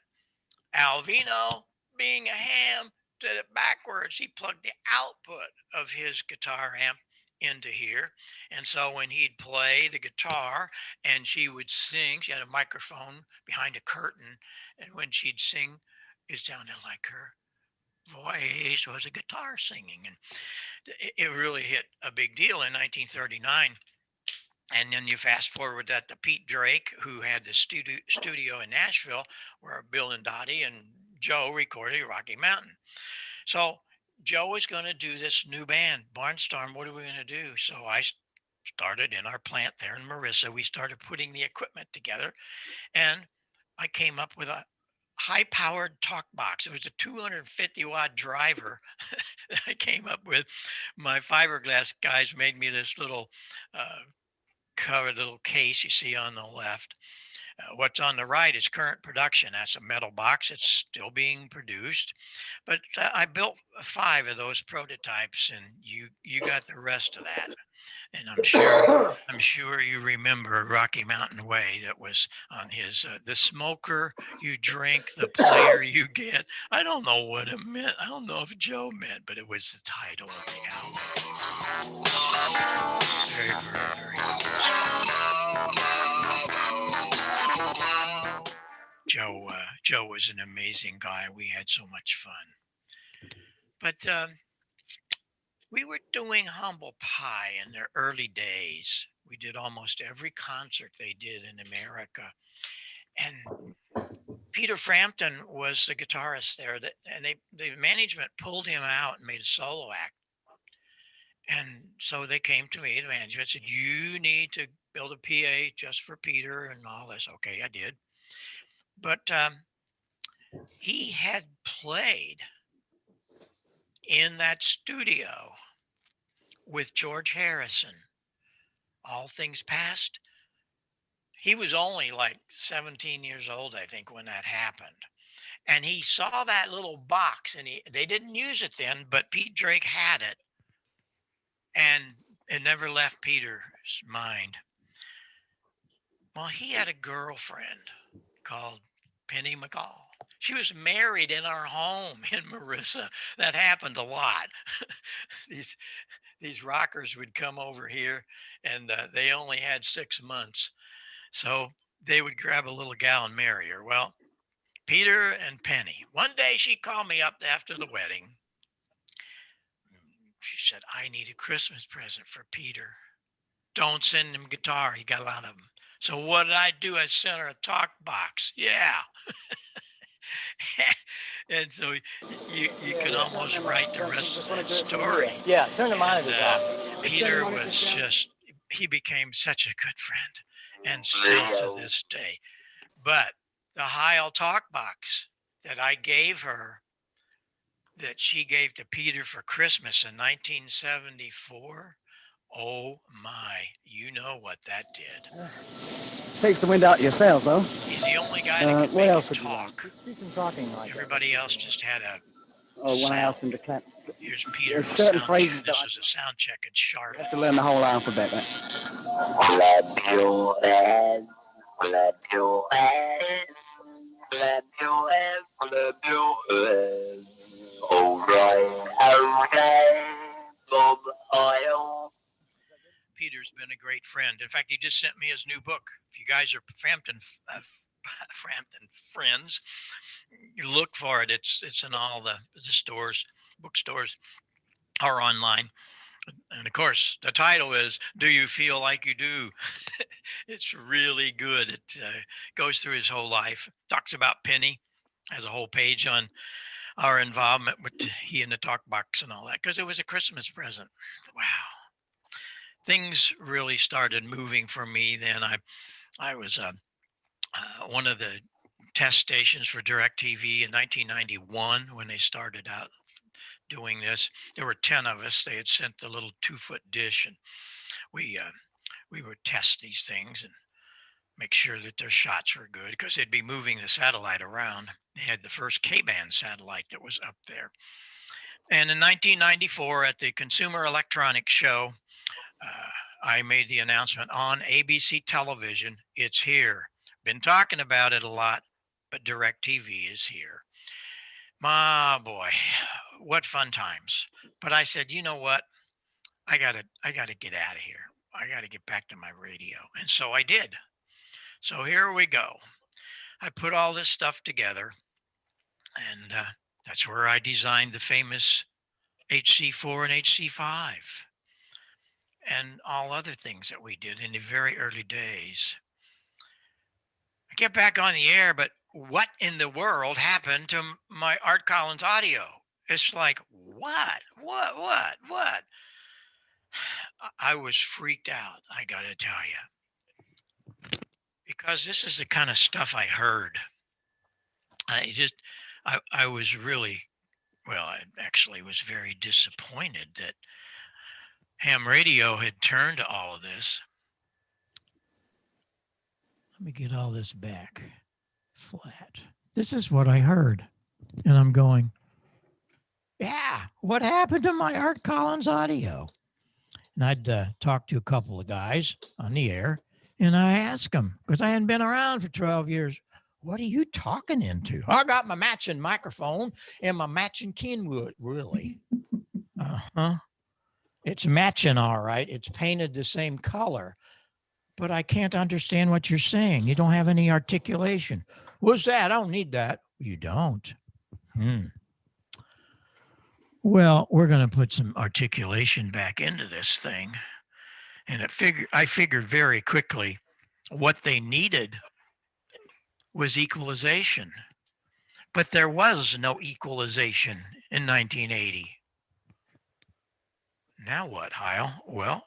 Alvino, being a ham, did it backwards. He plugged the output of his guitar amp into here. And so when he'd play the guitar and she would sing, she had a microphone behind a curtain. And when she'd sing, it sounded like her voice was a guitar singing. And it really hit a big deal in 1939. And then you fast forward that to Pete Drake, who had the studio in Nashville, where Bill and Dottie and Joe recorded Rocky Mountain. So Joe was going to do this new band, Barnstorm. What are we going to do? So I started in our plant there in Marissa. We started putting the equipment together, and I came up with a high-powered talk box. It was a 250-watt driver that I came up with. My fiberglass guys made me this little covered little case you see on the left. What's on the right is current production. That's a metal box. It's still being produced. But I built 5 of those prototypes, and you got the rest of that. And I'm sure you remember Rocky Mountain Way that was on his the smoker you drink, the player you get. I don't know what it meant. I don't know if Joe meant, but it was the title of the album. Very, very, very Joe was an amazing guy. We had so much fun. But we were doing Humble Pie in their early days. We did almost every concert they did in America. And Peter Frampton was the guitarist there. And the management pulled him out and made a solo act. And so they came to me, the management said, you need to build a PA just for Peter and all this. Okay, I did. But he had played in that studio with George Harrison, All Things Past. He was only like 17 years old, I think, when that happened. And he saw that little box, and they didn't use it then, but Pete Drake had it. And it never left Peter's mind. Well, he had a girlfriend called Penny McCall. She was married in our home in Marissa. That happened a lot. these these rockers would come over here, and they only had 6 months, so they would grab a little gal and marry her. Well, Peter and Penny. One day she called me up after the wedding. She said, "I need a Christmas present for Peter. Don't send him guitar. He got a lot of them." So what did I do? I sent her a talk box. Yeah. And so you can almost write the rest of that story. Yeah, turn the And monitors off. Peter was just, he became such a good friend, and still to this day. But the Heil talk box that I gave her, that she gave to Peter for Christmas in 1974. Oh my, you know what that did. Takes the wind out of your sails, though. He's the only guy that could What make else it would you talk. like? Do some talking like Everybody else just had a Oh, when I sound. asked him to clap. Here's Peter. There's The certain sound phrases check. that This was a sound check in I Charlotte. have to learn the whole alphabet. Right? Clap your hands, clap your hands, clap your hands, clap your hands. All right, Bob Heil. Peter's been a great friend. In fact, he just sent me his new book. If you guys are Frampton friends, you look for it. It's in all the stores, bookstores, or online. And of course, the title is "Do You Feel Like You Do?" It's really good. It goes through his whole life. Talks about Penny. Has a whole page on our involvement with he and the talk box and all that, because it was a Christmas present. Wow. Things really started moving for me then. I was one of the test stations for DirecTV in 1991 when they started out doing this. There were 10 of us. They had sent the little 2-foot dish, and we would test these things and make sure that their shots were good, because they'd be moving the satellite around. They had the first K-band satellite that was up there. And in 1994 at the Consumer Electronics Show, I made the announcement on ABC television. It's here. Been talking about it a lot, but DirecTV is here. My boy, what fun times. But I said, you know what? I gotta get out of here. I gotta get back to my radio. And so I did. So here we go. I put all this stuff together, and that's where I designed the famous HC4 and HC5 and all other things that we did in the very early days. I get back on the air, but what in the world happened to my Art Collins audio? It's like, what? I was freaked out, I got to tell you, because this is the kind of stuff I heard. I was really, well, I actually was very disappointed that ham radio had turned to all of this. Let me get all this back flat. This is what I heard. And I'm going, yeah, what happened to my Art Collins audio? And I'd talk to a couple of guys on the air, and I asked them, because I hadn't been around for 12 years, what are you talking into? I got my matching microphone and my matching Kenwood, really. Uh-huh. It's matching, all right. It's painted the same color, but I can't understand what you're saying. You don't have any articulation. What's that? I don't need that. You don't. Well, we're going to put some articulation back into this thing. And I figured very quickly what they needed was equalization. But there was no equalization in 1980. Now what, Heil? Well,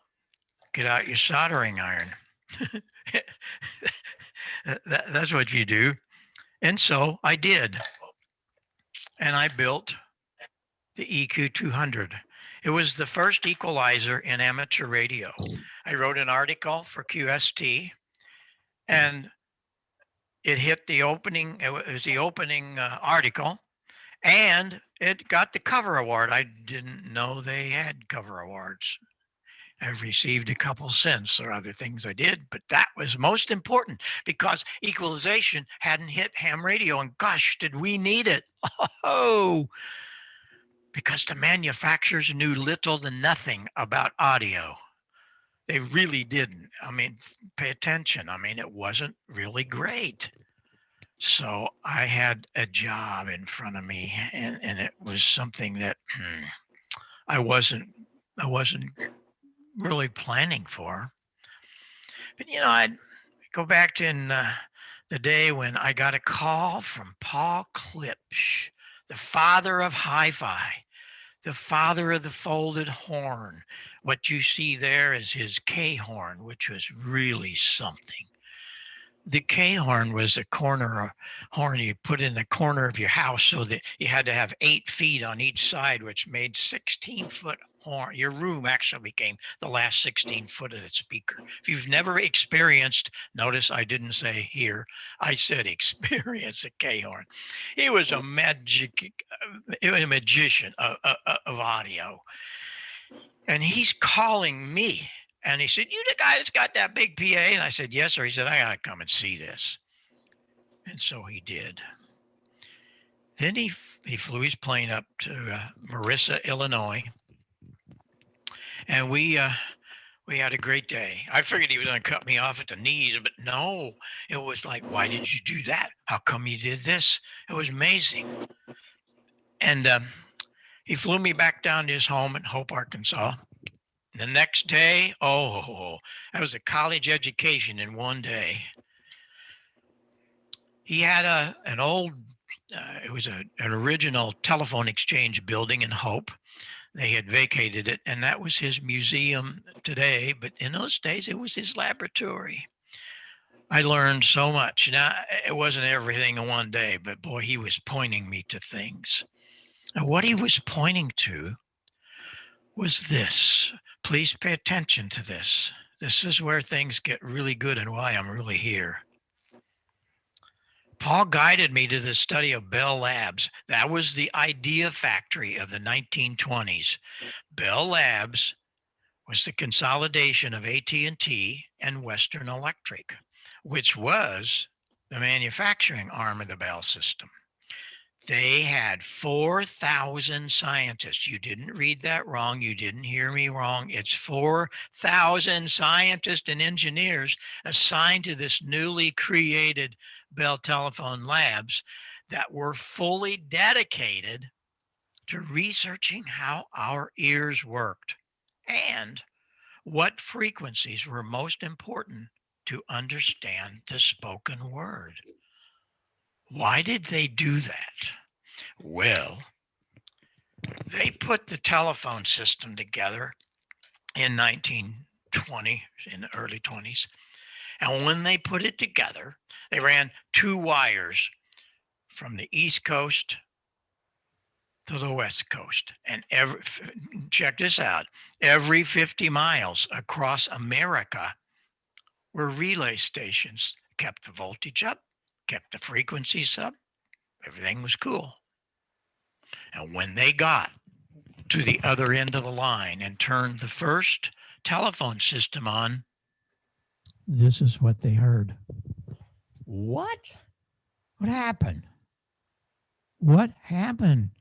get out your soldering iron. That's what you do. And so I did. And I built the EQ200. It was the first equalizer in amateur radio. I wrote an article for QST, and it hit the opening. It was the opening article, and it got the cover award. I didn't know they had cover awards. I've received a couple cents or other things I did, but that was most important because equalization hadn't hit ham radio, and gosh, did we need it? Oh, because the manufacturers knew little to nothing about audio. They really didn't. I mean, pay attention. I mean, it wasn't really great. So I had a job in front of me, and it was something that I wasn't I wasn't really planning for. But I'd go back to the day when I got a call from Paul Klipsch, the father of hi-fi, the father of the folded horn. What you see there is his K horn, which was really something. The K horn was a corner horn you put in the corner of your house so that you had to have 8 feet on each side, which made 16-foot horn. Your room actually became the last 16 foot of the speaker. If you've never experienced, notice I didn't say here, I said experience a K horn. He was a magician of audio. And he's calling me. And he said, "You the guy that's got that big PA?" And I said, "Yes, sir." He said, "I got to come and see this." And so he did. Then he flew his plane up to Marissa, Illinois. And we had a great day. I figured he was going to cut me off at the knees, but no. It was like, "Why did you do that? How come you did this?" It was amazing. And he flew me back down to his home in Hope, Arkansas. The next day, oh, that was a college education in one day. He had an old, it was an original telephone exchange building in Hope. They had vacated it, and that was his museum today. But in those days, it was his laboratory. I learned so much. Now, it wasn't everything in one day, but boy, he was pointing me to things. And what he was pointing to was this. Please pay attention to this. This is where things get really good and why I'm really here. Paul guided me to the study of Bell Labs. That was the idea factory of the 1920s. Bell Labs was the consolidation of AT&T and Western Electric, which was the manufacturing arm of the Bell system. They had 4,000 scientists. You didn't read that wrong. You didn't hear me wrong. It's 4,000 scientists and engineers assigned to this newly created Bell Telephone Labs that were fully dedicated to researching how our ears worked and what frequencies were most important to understand the spoken word. Why did they do that? Well, they put the telephone system together in 1920, in the early 20s. And when they put it together, they ran 2 wires from the East Coast to the West Coast. And check this out, every 50 miles across America were relay stations, kept the voltage up, kept the frequencies up. Everything was cool. And when they got to the other end of the line and turned the first telephone system on, this is what they heard. What? What happened? What happened?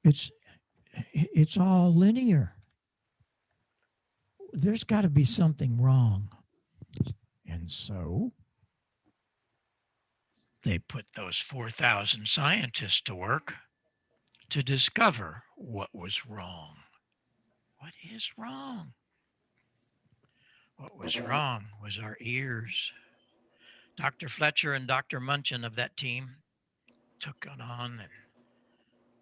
It's all linear. There's got to be something wrong. And so they put those 4,000 scientists to work to discover what was wrong. What is wrong? What was wrong was our ears. Dr. Fletcher and Dr. Munchin of that team took it on, and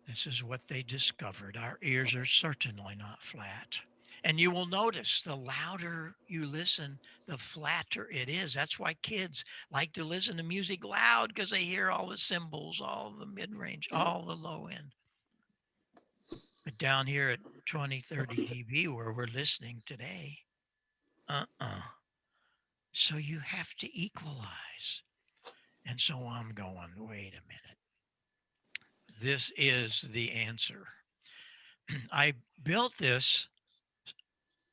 this is what they discovered. Our ears are certainly not flat. And you will notice the louder you listen, the flatter it is. That's why kids like to listen to music loud, because they hear all the cymbals, all the mid-range, all the low end. But down here at 20, 30 dB where we're listening today, so you have to equalize. And so I'm going, wait a minute. This is the answer. I built this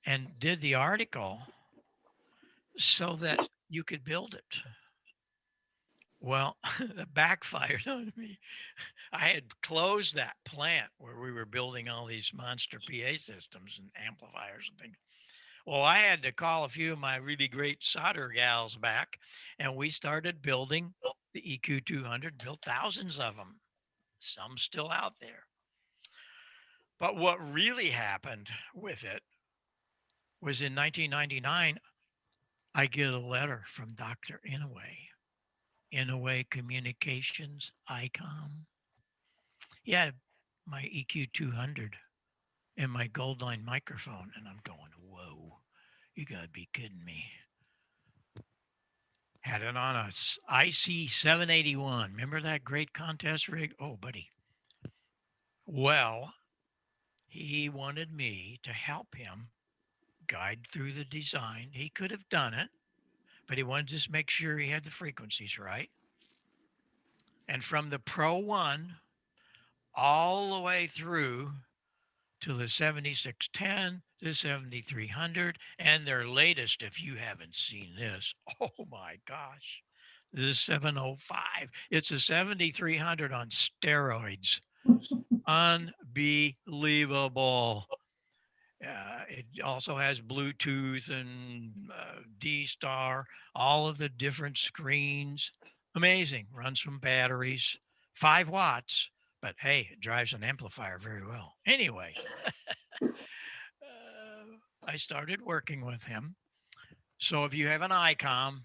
and did the article so that you could build it. Well, that backfired on me. I had closed that plant where we were building all these monster PA systems and amplifiers and things. Well, I had to call a few of my really great solder gals back, and we started building the EQ 200, built thousands of them, some still out there. But what really happened with it was in 1999, I get a letter from Dr. Inouye Communications, ICOM. He had my EQ 200 and my Goldline microphone, and I'm going, whoa, you gotta be kidding me. Had it on a IC 781. Remember that great contest rig? Oh, buddy. Well, he wanted me to help him guide through the design. He could have done it, but he wanted to just make sure he had the frequencies right. And from the Pro 1 all the way through to the 7610, the 7300, and their latest, if you haven't seen this, oh my gosh, the 705. It's a 7300 on steroids. Unbelievable. It also has Bluetooth and D-Star, all of the different screens. Amazing. Runs from batteries, 5 watts, but hey, it drives an amplifier very well. Anyway, I started working with him. So if you have an ICOM,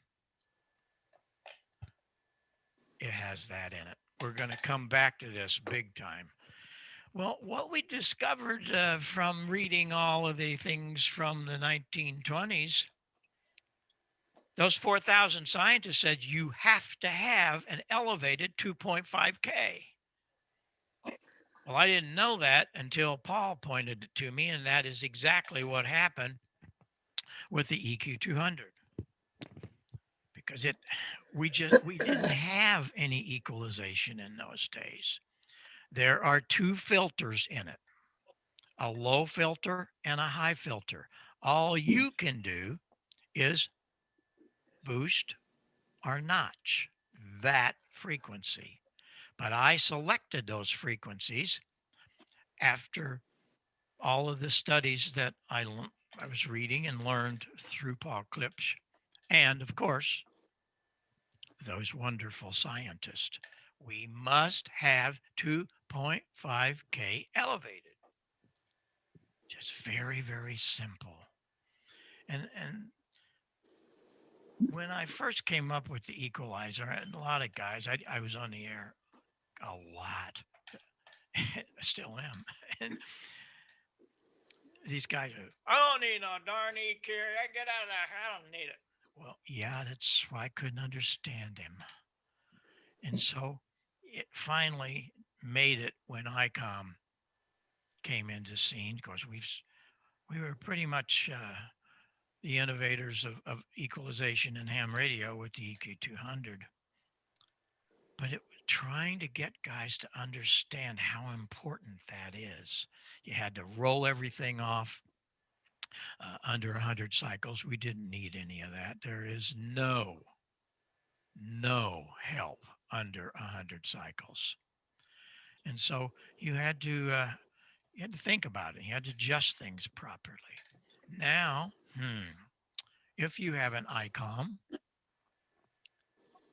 it has that in it. We're going to come back to this big time. Well, what we discovered from reading all of the things from the 1920s, those 4,000 scientists said you have to have an elevated 2.5K. Well, I didn't know that until Paul pointed it to me, and that is exactly what happened with the EQ 200. Because we didn't have any equalization in those days. There are 2 filters in it, a low filter and a high filter. All you can do is boost or notch that frequency. But I selected those frequencies after all of the studies that I was reading and learned through Paul Klipsch, and of course, those wonderful scientists. We must have 2.5K elevated. Just very, very simple. And when I first came up with the equalizer, a lot of guys, I was on the air a lot. I still am. And these guys are, I don't need no darn EQ. I get out of there. I don't need it. Well, yeah, that's why I couldn't understand him. And so it finally made it when ICOM came into scene, because we were pretty much the innovators of equalization in ham radio with the EQ 200. But it was trying to get guys to understand how important that is. You had to roll everything off under 100 cycles. We didn't need any of that. There is no help under 100 cycles. And so you had to think about it. You had to adjust things properly. Now, if you have an ICOM,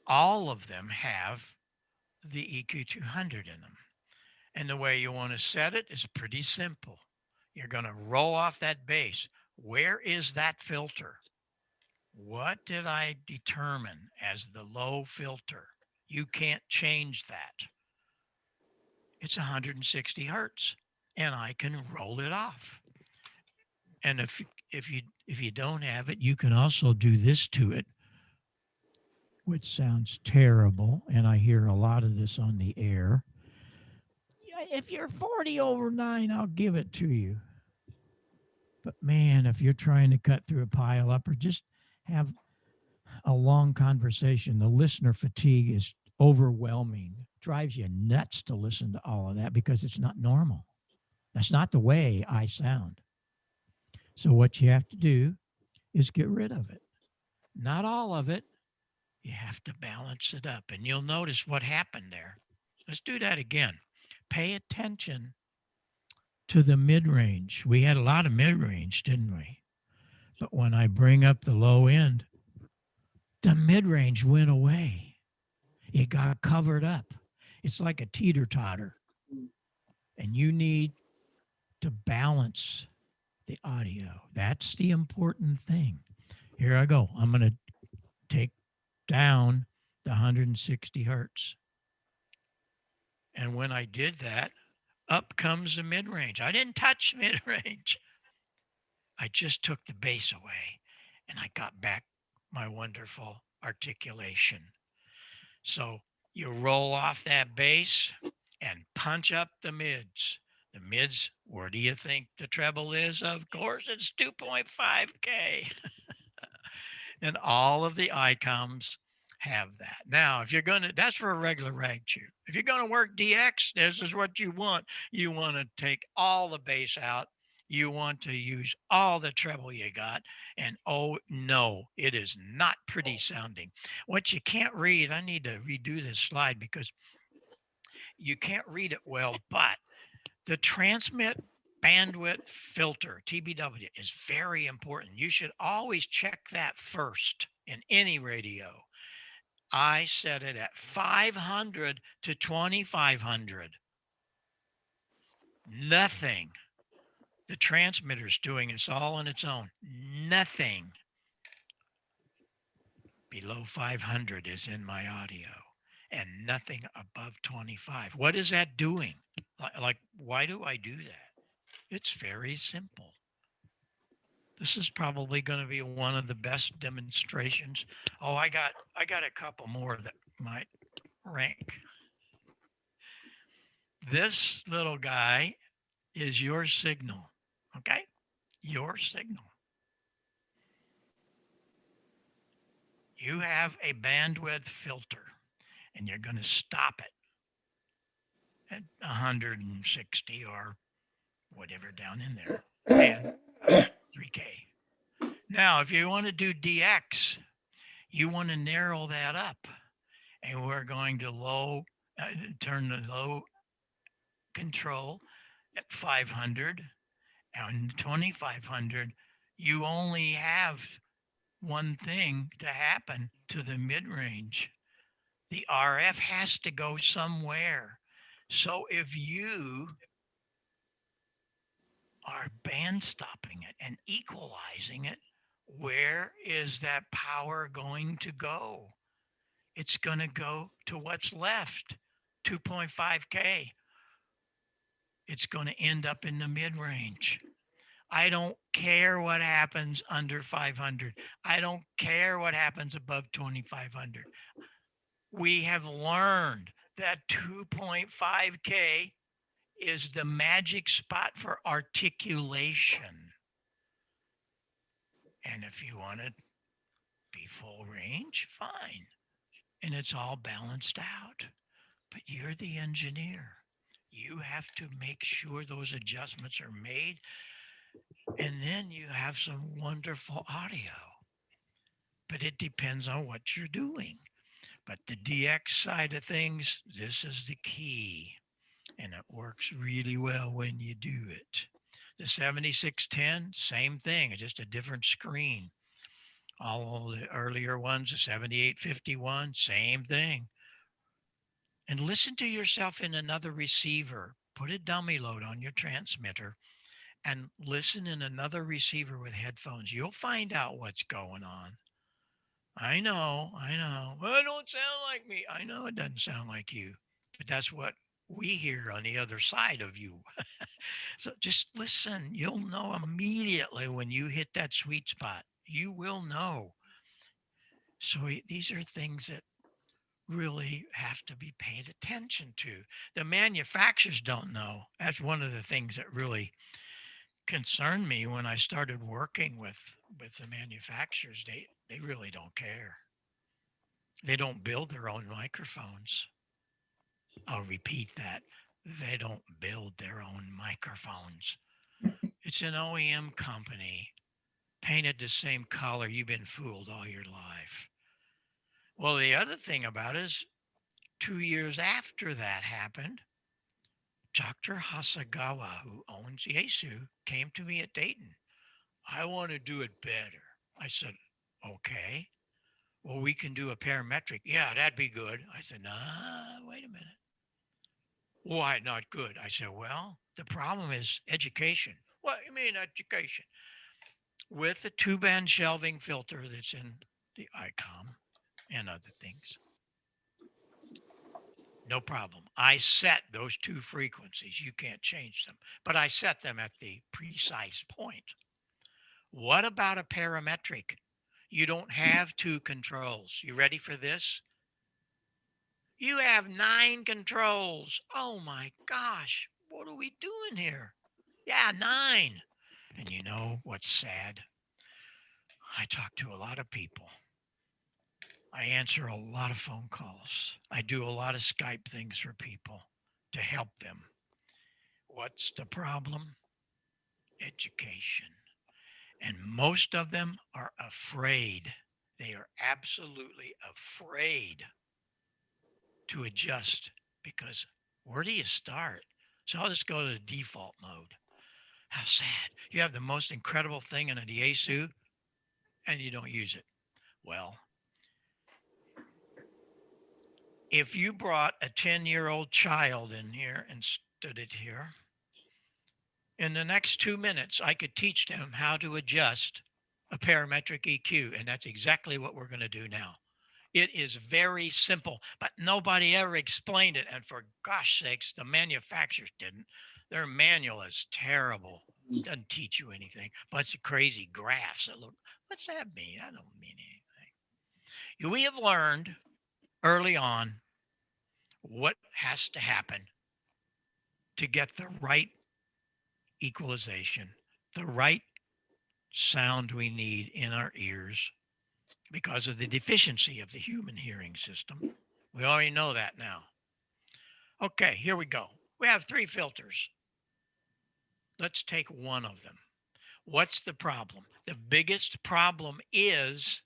all of them have the EQ 200 in them. And the way you want to set it is pretty simple. You're going to roll off that bass. Where is that filter? What did I determine as the low filter? You can't change that. It's 160 hertz, and I can roll it off. And if you don't have it, you can also do this to it, which sounds terrible, and I hear a lot of this on the air. If you're 40 over 9, I'll give it to you. But man, if you're trying to cut through a pile up or just have a long conversation, the listener fatigue is overwhelming. Drives you nuts to listen to all of that because it's not normal. That's not the way I sound. So what you have to do is get rid of it. Not all of it. You have to balance it up. And you'll notice what happened there. Let's do that again. Pay attention to the mid range. We had a lot of mid range, didn't we? But when I bring up the low end, the mid range went away. It got covered up. It's like a teeter totter. And you need to balance the audio. That's the important thing. Here I go. I'm going to take down the 160 hertz. And when I did that, up comes the mid range. I didn't touch mid range. I just took the bass away and I got back my wonderful articulation. So you roll off that bass and punch up the mids. The mids, where do you think the treble is? Of course, it's 2.5K. And all of the ICOMs have that. Now, if you're going to, that's for a regular rag tube. If you're going to work DX, this is what you want. You want to take all the bass out. You want to use all the treble you got. And oh no, it is not pretty sounding. What you can't read, I need to redo this slide because you can't read it well, but the transmit bandwidth filter, TBW, is very important. You should always check that first in any radio. I set it at 500 to 2500. Nothing. The transmitter's doing this all on its own. Nothing below 500 is in my audio and nothing above 25. What is that doing? Like, why do I do that? It's very simple. This is probably going to be one of the best demonstrations. Oh, I got a couple more that might rank. This little guy is your signal, okay? Your signal. You have a bandwidth filter, and you're going to stop it at 160 or whatever down in there, and 3K. Now, if you want to do DX, you want to narrow that up, and we're going to turn the low control at 500 and 2500. You only have one thing to happen to the mid range. The RF has to go somewhere. So if you are band stopping it and equalizing it, where is that power going to go? It's going to go to what's left, 2.5K. It's going to end up in the mid range. I don't care what happens under 500. I don't care what happens above 2500. We have learned that 2.5K is the magic spot for articulation. And if you want to be full range, fine. And it's all balanced out. But you're the engineer. You have to make sure those adjustments are made. And then you have some wonderful audio. But it depends on what you're doing. But the DX side of things, this is the key. And it works really well when you do it. The 7610, same thing, just a different screen. All the earlier ones, the 7851, same thing. And listen to yourself in another receiver. Put a dummy load on your transmitter and listen in another receiver with headphones. You'll find out what's going on. I know. Well, it don't sound like me. I know it doesn't sound like you, but that's what we hear on the other side of you. So just listen. You'll know immediately when you hit that sweet spot. You will know. So these are things that really have to be paid attention to. The manufacturers don't know. That's one of the things that really concerned me when I started working with the manufacturers. They really don't care. They don't build their own microphones. I'll repeat that. They don't build their own microphones. It's an OEM company painted the same color. You've been fooled all your life. Well, the other thing about it is 2 years after that happened, Dr. Hasagawa, who owns Yaesu, came to me at Dayton. I want to do it better. I said, okay. Well, we can do a parametric. Yeah, that'd be good. I said, nah, wait a minute. Why not good? I said, well, the problem is education. What do you mean education? With the two-band shelving filter that's in the ICOM and other things, no problem. I set those two frequencies. You can't change them, but I set them at the precise point. What about a parametric? You don't have two controls. You ready for this? You have 9 controls. Oh my gosh, what are we doing here? Yeah, 9. And you know what's sad? I talk to a lot of people. I answer a lot of phone calls. I do a lot of Skype things for people to help them. What's the problem? Education. And most of them are afraid. They are absolutely afraid to adjust because where do you start? So I'll just go to the default mode. How sad. You have the most incredible thing in a Yaesu and you don't use it. Well, if you brought a 10-year-old child in here and stood it here, in the next 2 minutes, I could teach them how to adjust a parametric EQ. And that's exactly what we're going to do now. It is very simple, but nobody ever explained it. And for gosh sakes, the manufacturers didn't. Their manual is terrible. It doesn't teach you anything. Bunch of crazy graphs that look, what's that mean? I don't mean anything. We have learned early on what has to happen to get the right equalization, the right sound we need in our ears because of the deficiency of the human hearing system. We already know that now. Okay, here we go. We have 3 filters. Let's take one of them. What's the problem? The biggest problem is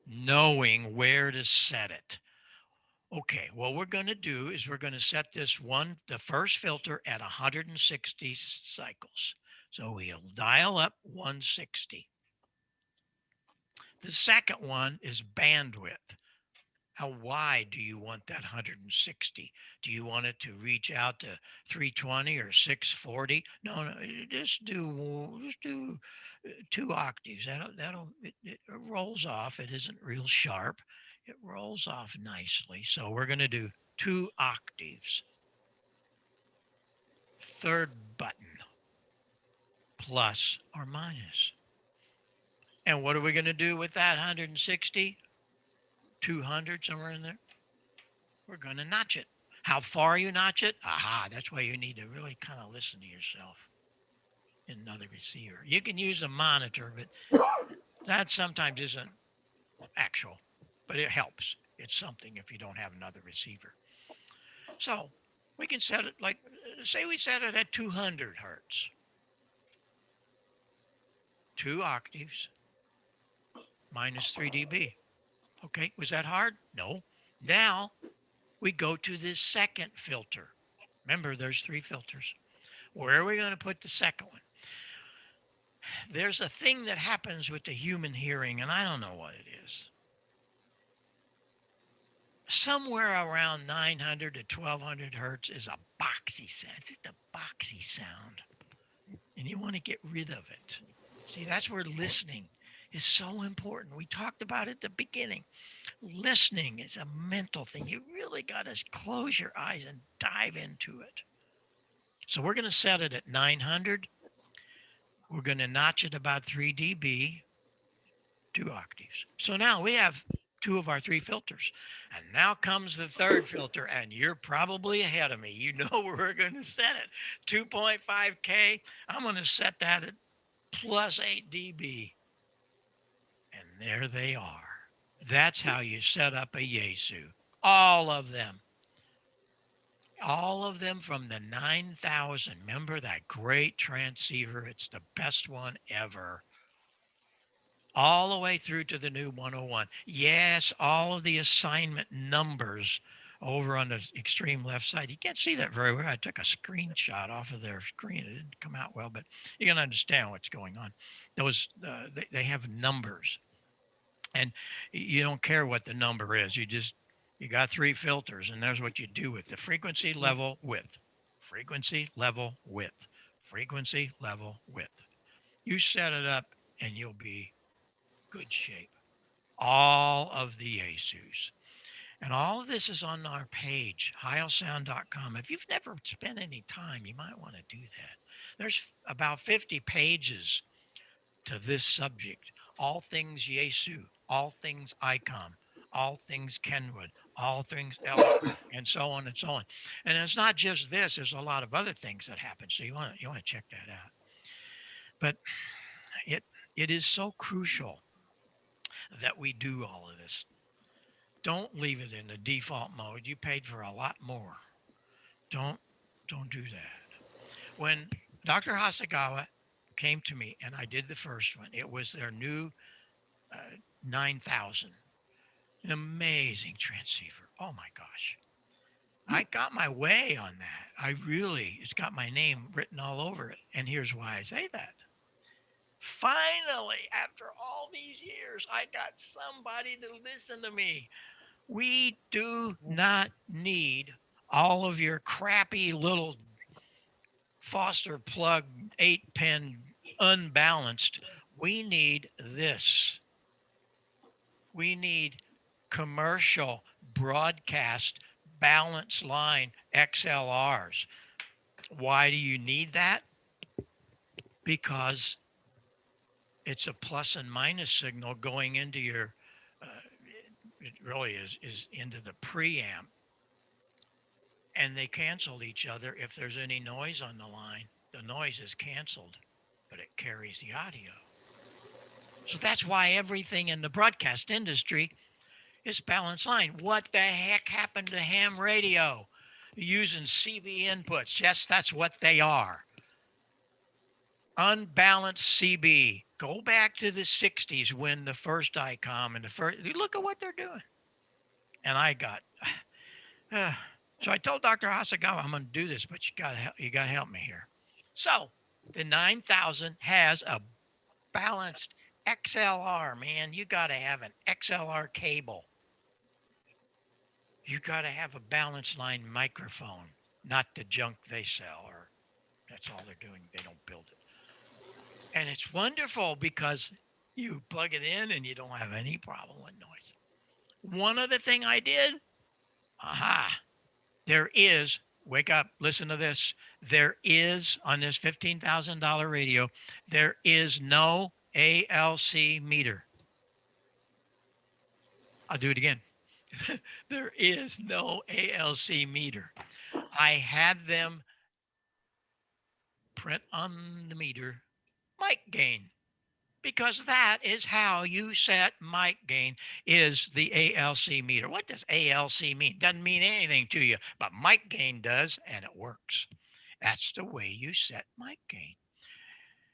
knowing where to set it. Okay, what we're going to do is we're going to set this one, the first filter at 160 cycles. So we'll dial up 160. The second one is bandwidth. How wide do you want that 160? Do you want it to reach out to 320 or 640? No, just do 2 octaves. It rolls off. It isn't real sharp. It rolls off nicely. So we're going to do 2 octaves. Third button, plus or minus. And what are we going to do with that 160? 200, somewhere in there? We're going to notch it. How far you notch it? Aha, that's why you need to really kind of listen to yourself in another receiver. You can use a monitor, but that sometimes isn't actual, but it helps. It's something if you don't have another receiver. So we can set it like, say we set it at 200 hertz. 2 octaves minus 3 dB. Okay, was that hard? No. Now we go to this second filter. Remember, there's 3 filters. Where are we going to put the second one? There's a thing that happens with the human hearing, and I don't know what it is. Somewhere around 900 to 1200 hertz is a boxy sound, just a boxy sound. And you want to get rid of it. See, that's where listening is so important. We talked about it at the beginning. Listening is a mental thing. You really got to close your eyes and dive into it. So we're going to set it at 900. We're going to notch it about 3 dB, 2 octaves. So now we have 2 of our 3 filters. And now comes the third filter, and you're probably ahead of me. You know where we're going to set it. 2.5K. I'm going to set that at plus 8 dB. And there they are. That's how you set up a Yaesu. All of them. All of them from the 9000. Remember that great transceiver? It's the best one ever. All the way through to the new 101. Yes, all of the assignment numbers over on the extreme left side. You can't see that very well. I took a screenshot off of their screen. It didn't come out well, but you can understand what's going on. Those they have numbers, and you don't care what the number is. You got three filters, and there's what you do with the frequency, level, width, frequency, level, width, frequency, level, width. You set it up, and you'll be good shape. All of the Asus. And all of this is on our page, heilsound.com. If you've never spent any time, you might want to do that. There's about 50 pages to this subject. All things Yaesu, all things ICOM, all things Kenwood, all things Ellsworth, and so on and so on. And it's not just this, there's a lot of other things that happen. So you want to check that out. But it is so crucial that we do all of this. Don't leave it in the default mode. You paid for a lot more. Don't do that. When Dr. Hasagawa came to me and I did the first one, it was their new 9000. An amazing transceiver. Oh my gosh. I got my way on that. It's got my name written all over it. And here's why I say that. Finally, after all these years, I got somebody to listen to me. We do not need all of your crappy little Foster plug 8-pin unbalanced. We need this. We need commercial broadcast balance line XLRs. Why do you need that? Because it's a plus and minus signal going into your it really is into the preamp, and they cancel each other. If there's any noise on the line, the noise is canceled, but it carries the audio. So that's why everything in the broadcast industry is balanced line. What the heck happened to ham radio? Using CB inputs. Yes, that's what they are. Unbalanced CB. Go back to the 60s when the first ICOM and the first, look at what they're doing. And I got, so I told Dr. Hasagawa, I'm going to do this, but you got to help me here. So the 9000 has a balanced XLR, man. You got to have an XLR cable. You got to have a balanced line microphone, not the junk they sell, or that's all they're doing. They don't build it. And it's wonderful because you plug it in and you don't have any problem with noise. One other thing I did, there is, wake up, listen to this. There is, on this $15,000 radio, there is no ALC meter. I'll do it again. There is no ALC meter. I had them print on the meter mic gain, because that is how you set mic gain, is the ALC meter. What does ALC mean? Doesn't mean anything to you, but mic gain does, and it works. That's the way you set mic gain.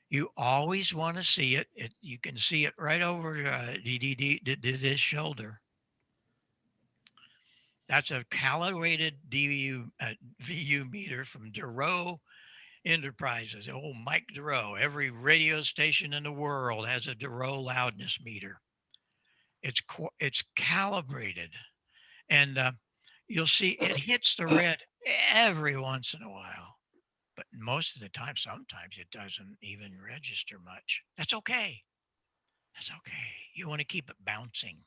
You always want to see it. You can see it right over this shoulder. That's a calibrated VU meter from Duro Enterprises. Old Mike Duro. Every radio station in the world has a Duro loudness meter. It's calibrated, and you'll see it hits the red every once in a while, but most of the time, sometimes it doesn't even register much. That's okay. That's okay. You want to keep it bouncing.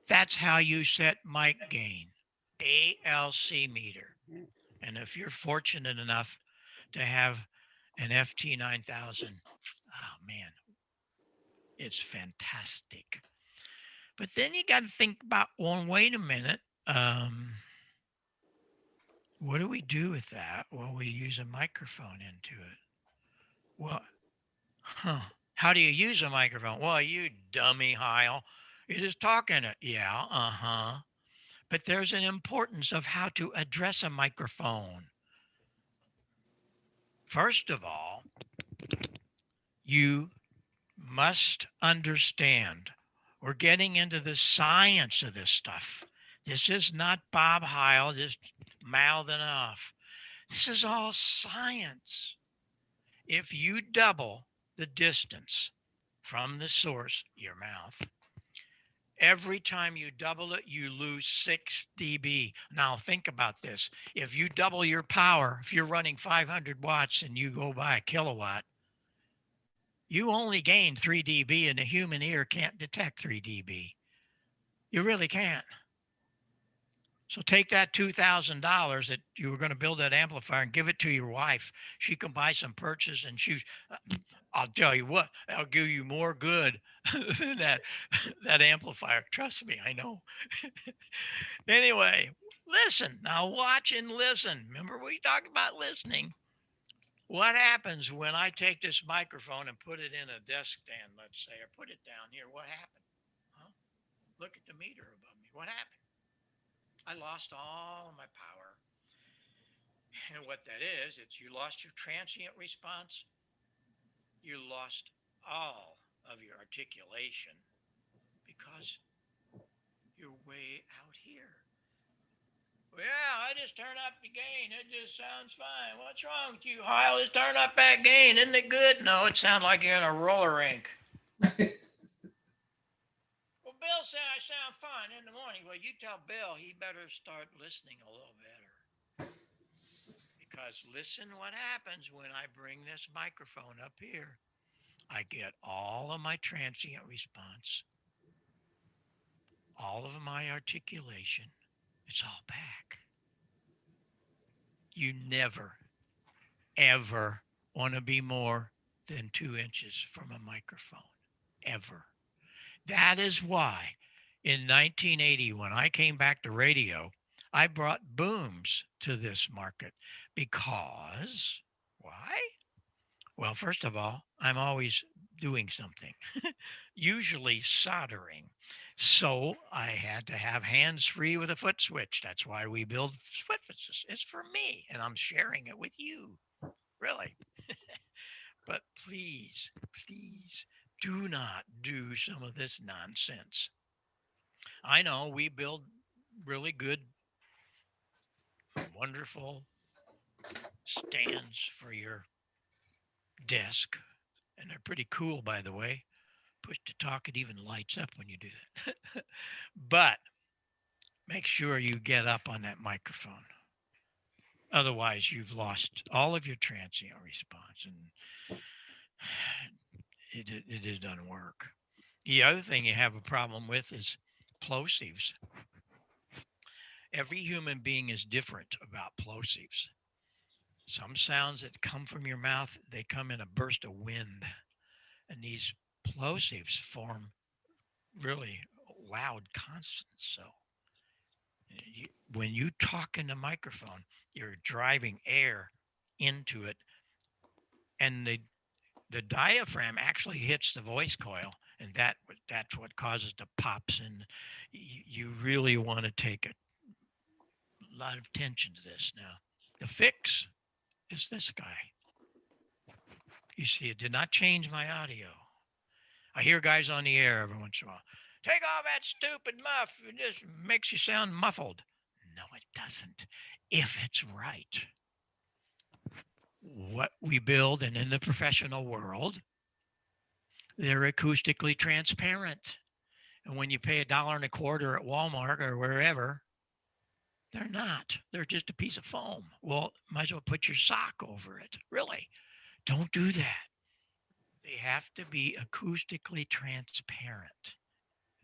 That's how you set mic gain. ALC meter. And if you're fortunate enough to have an FT9000, oh man, it's fantastic. But then you got to think about, well, wait a minute. What do we do with that? Well, we use a microphone into it. Well, how do you use a microphone? Well, you dummy, Heil. You're just talking it. Yeah, But there's an importance of how to address a microphone. First of all, you must understand we're getting into the science of this stuff. This is not Bob Heil just mouthing off. This is all science. If you double the distance from the source, your mouth, every time you double it, you lose 6 dB. Now think about this. If you double your power, if you're running 500 watts and you go by a kilowatt, you only gain 3 dB, and the human ear can't detect 3 dB. You really can't. So take that $2,000 that you were going to build that amplifier and give it to your wife. She can buy some purchase and shoes. I'll tell you what, I'll give you more good than that amplifier. Trust me, I know. Anyway, listen. Now watch and listen. Remember we talked about listening. What happens when I take this microphone and put it in a desk stand, let's say, or put it down here? What happened? Huh? Look at the meter above me. What happened? I lost all of my power. And what that is, it's you lost your transient response. You lost all of your articulation because you're way out here. Well, yeah, I just turn up the gain. It just sounds fine. What's wrong with you, Heil? Just turn up that gain. Isn't it good? No, it sounds like you're in a roller rink. Well, Bill said I sound fine in the morning. Well, you tell Bill he better start listening a little better. Because listen what happens when I bring this microphone up here. I get all of my transient response, all of my articulation. It's all back. You never, ever want to be more than 2 inches from a microphone, ever. That is why in 1980, when I came back to radio, I brought booms to this market because, why? Well, first of all, I'm always doing something, usually soldering. So I had to have hands free with a foot switch. That's why we build switches. It's for me, and I'm sharing it with you, really. But please, please do not do some of this nonsense. I know we build really good, wonderful stands for your desk, and they're pretty cool, by the way. Push to talk, it even lights up when you do that. But make sure you get up on that microphone. Otherwise, you've lost all of your transient response, and it doesn't work. The other thing you have a problem with is plosives. Every human being is different about plosives. Some sounds that come from your mouth, they come in a burst of wind. And these plosives form really loud consonants. So when you talk in the microphone, you're driving air into it. And the diaphragm actually hits the voice coil. And that's what causes the pops. And you really want to take a lot of attention to this now. The fix is this guy. You see, it did not change my audio. I hear guys on the air every once in a while. Take off that stupid muff. It just makes you sound muffled. No, it doesn't. If it's right. What we build, and in the professional world, they're acoustically transparent. And when you pay $1.25 at Walmart or wherever, they're not. They're just a piece of foam. Well, might as well put your sock over it. Really, don't do that. They have to be acoustically transparent.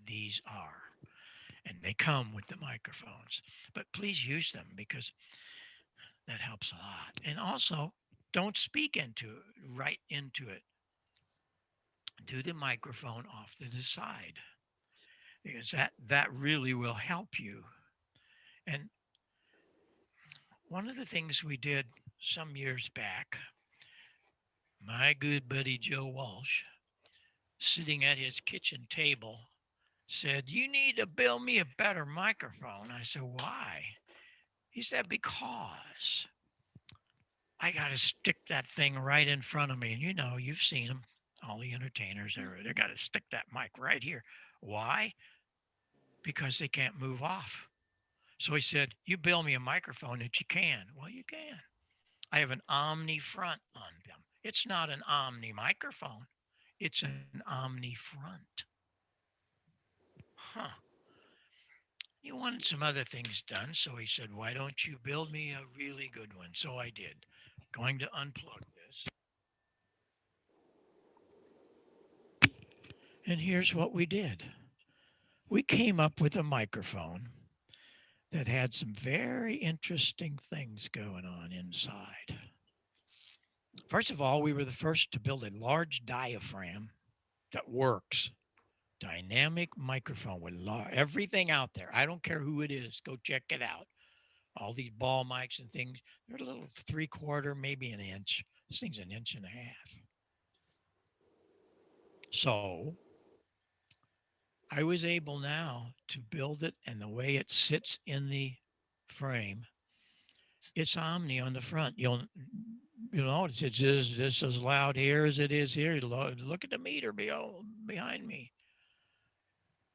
These are. And they come with the microphones. But please use them because that helps a lot. And also, don't speak right into it. Do the microphone off to the side because that really will help you. And one of the things we did some years back, my good buddy Joe Walsh, sitting at his kitchen table said, "You need to build me a better microphone." I said, "Why?" He said, "Because I got to stick that thing right in front of me." And you've seen them, all the entertainers, they got to stick that mic right here. Why? Because they can't move off. So he said, "You build me a microphone that you can." Well, you can. I have an Omni front on them. It's not an Omni microphone. It's an Omni front. Huh. He wanted some other things done. So he said, "Why don't you build me a really good one?" So I did. Going to unplug this. And here's what we did. We came up with a microphone that had some very interesting things going on inside. First of all, we were the first to build a large diaphragm that works. Dynamic microphone with everything out there. I don't care who it is. Go check it out. All these ball mics and things, they're a little 3/4, maybe an inch. This thing's an inch and a half. So I was able now to build it, and the way it sits in the frame, it's Omni on the front. You'll notice it's just as loud here as it is here. Look at the meter behind me.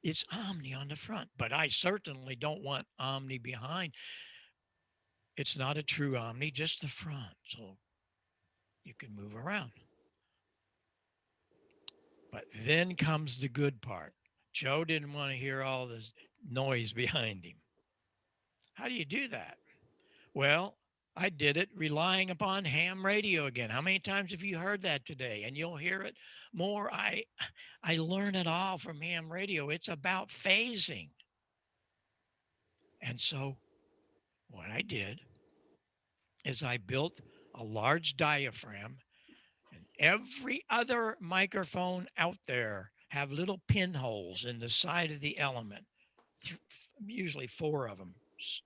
It's Omni on the front, but I certainly don't want Omni behind. It's not a true Omni, just the front, so you can move around. But then comes the good part. Joe didn't want to hear all this noise behind him. How do you do that? Well, I did it relying upon ham radio again. How many times have you heard that today? And you'll hear it more. I learn it all from ham radio. It's about phasing. And so what I did is I built a large diaphragm, and every other microphone out there have little pinholes in the side of the element, usually 4 of them,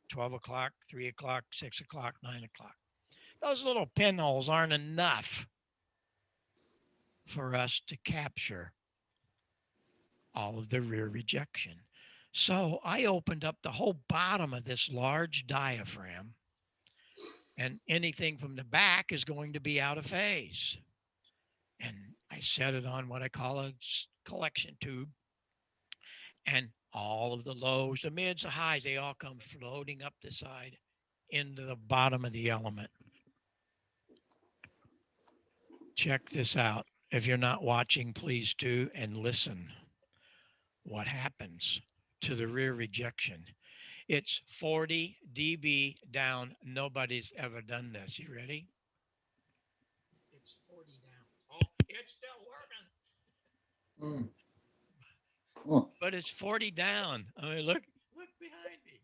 12 o'clock, 3 o'clock, 6 o'clock, 9 o'clock. Those little pinholes aren't enough for us to capture all of the rear rejection. So I opened up the whole bottom of this large diaphragm, and anything from the back is going to be out of phase. And I set it on what I call a collection tube, and all of the lows, the mids, the highs, they all come floating up the side into the bottom of the element. Check this out. If you're not watching, please do and listen. What happens to the rear rejection? It's 40 dB down. Nobody's ever done this. You ready? It's 40 down. Oh, it's still working. But it's 40 down. I mean, look behind me.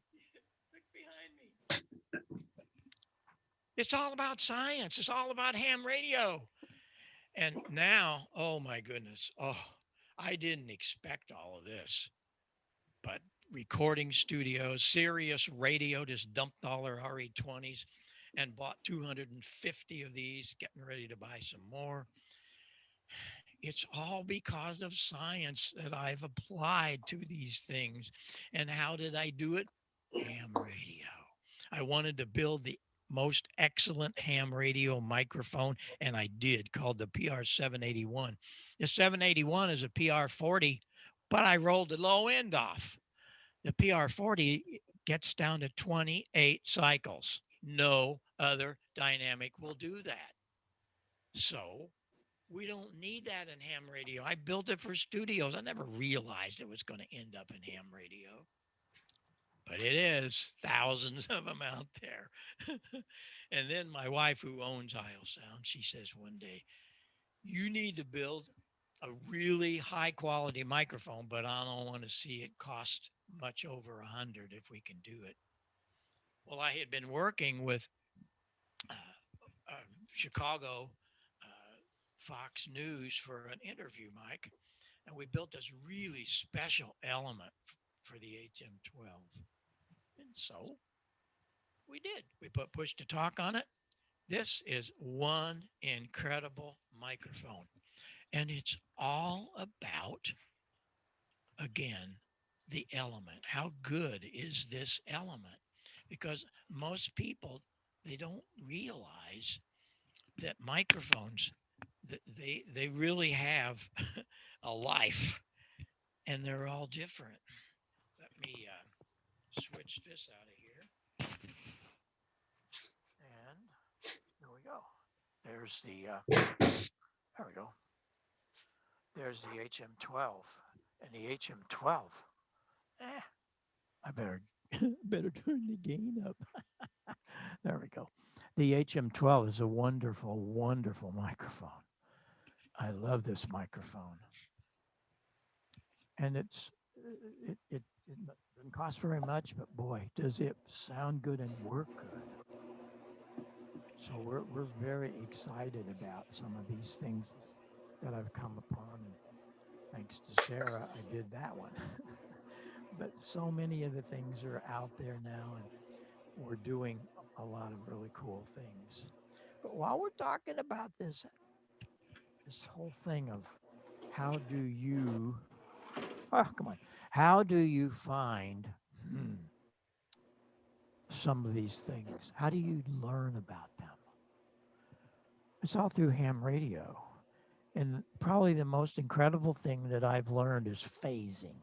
Look behind me. It's all about science. It's all about ham radio. And now, oh my goodness. Oh, I didn't expect all of this. But recording studios, Sirius Radio just dumped all their RE20s and bought 250 of these, getting ready to buy some more. It's all because of science that I've applied to these things. And how did I do it? Ham radio. I wanted to build the most excellent ham radio microphone, and I did, called the PR781. The 781 is a PR40, but I rolled the low end off. The PR40 gets down to 28 cycles. No other dynamic will do that. So we don't need that in ham radio. I built it for studios. I never realized it was going to end up in ham radio, but it is. Thousands of them out there. And then my wife, who owns Heil Sound, she says one day, "You need to build a really high quality microphone, but I don't want to see it cost much over 100 if we can do it." Well, I had been working with Chicago Fox News for an interview mic, and we built this really special element for the HM12. And so we did. We put push to talk on it. This is one incredible microphone. And it's all about, again, the element. How good is this element? Because most people, they don't realize that microphones, they really have a life, and they're all different. Let me switch this out of here, and there we go. There's there we go. There's the HM12, and the HM12. I better better turn the gain up. There we go. The HM12 is a wonderful, wonderful microphone. I love this microphone, and it doesn't cost very much, but boy, does it sound good and work good. So we're very excited about some of these things that I've come upon. And thanks to Sarah, I did that one. But so many of the things are out there now, and we're doing a lot of really cool things. But while we're talking about this whole thing of how do you, come on, how do you find some of these things? How do you learn about them? It's all through ham radio. And probably the most incredible thing that I've learned is phasing.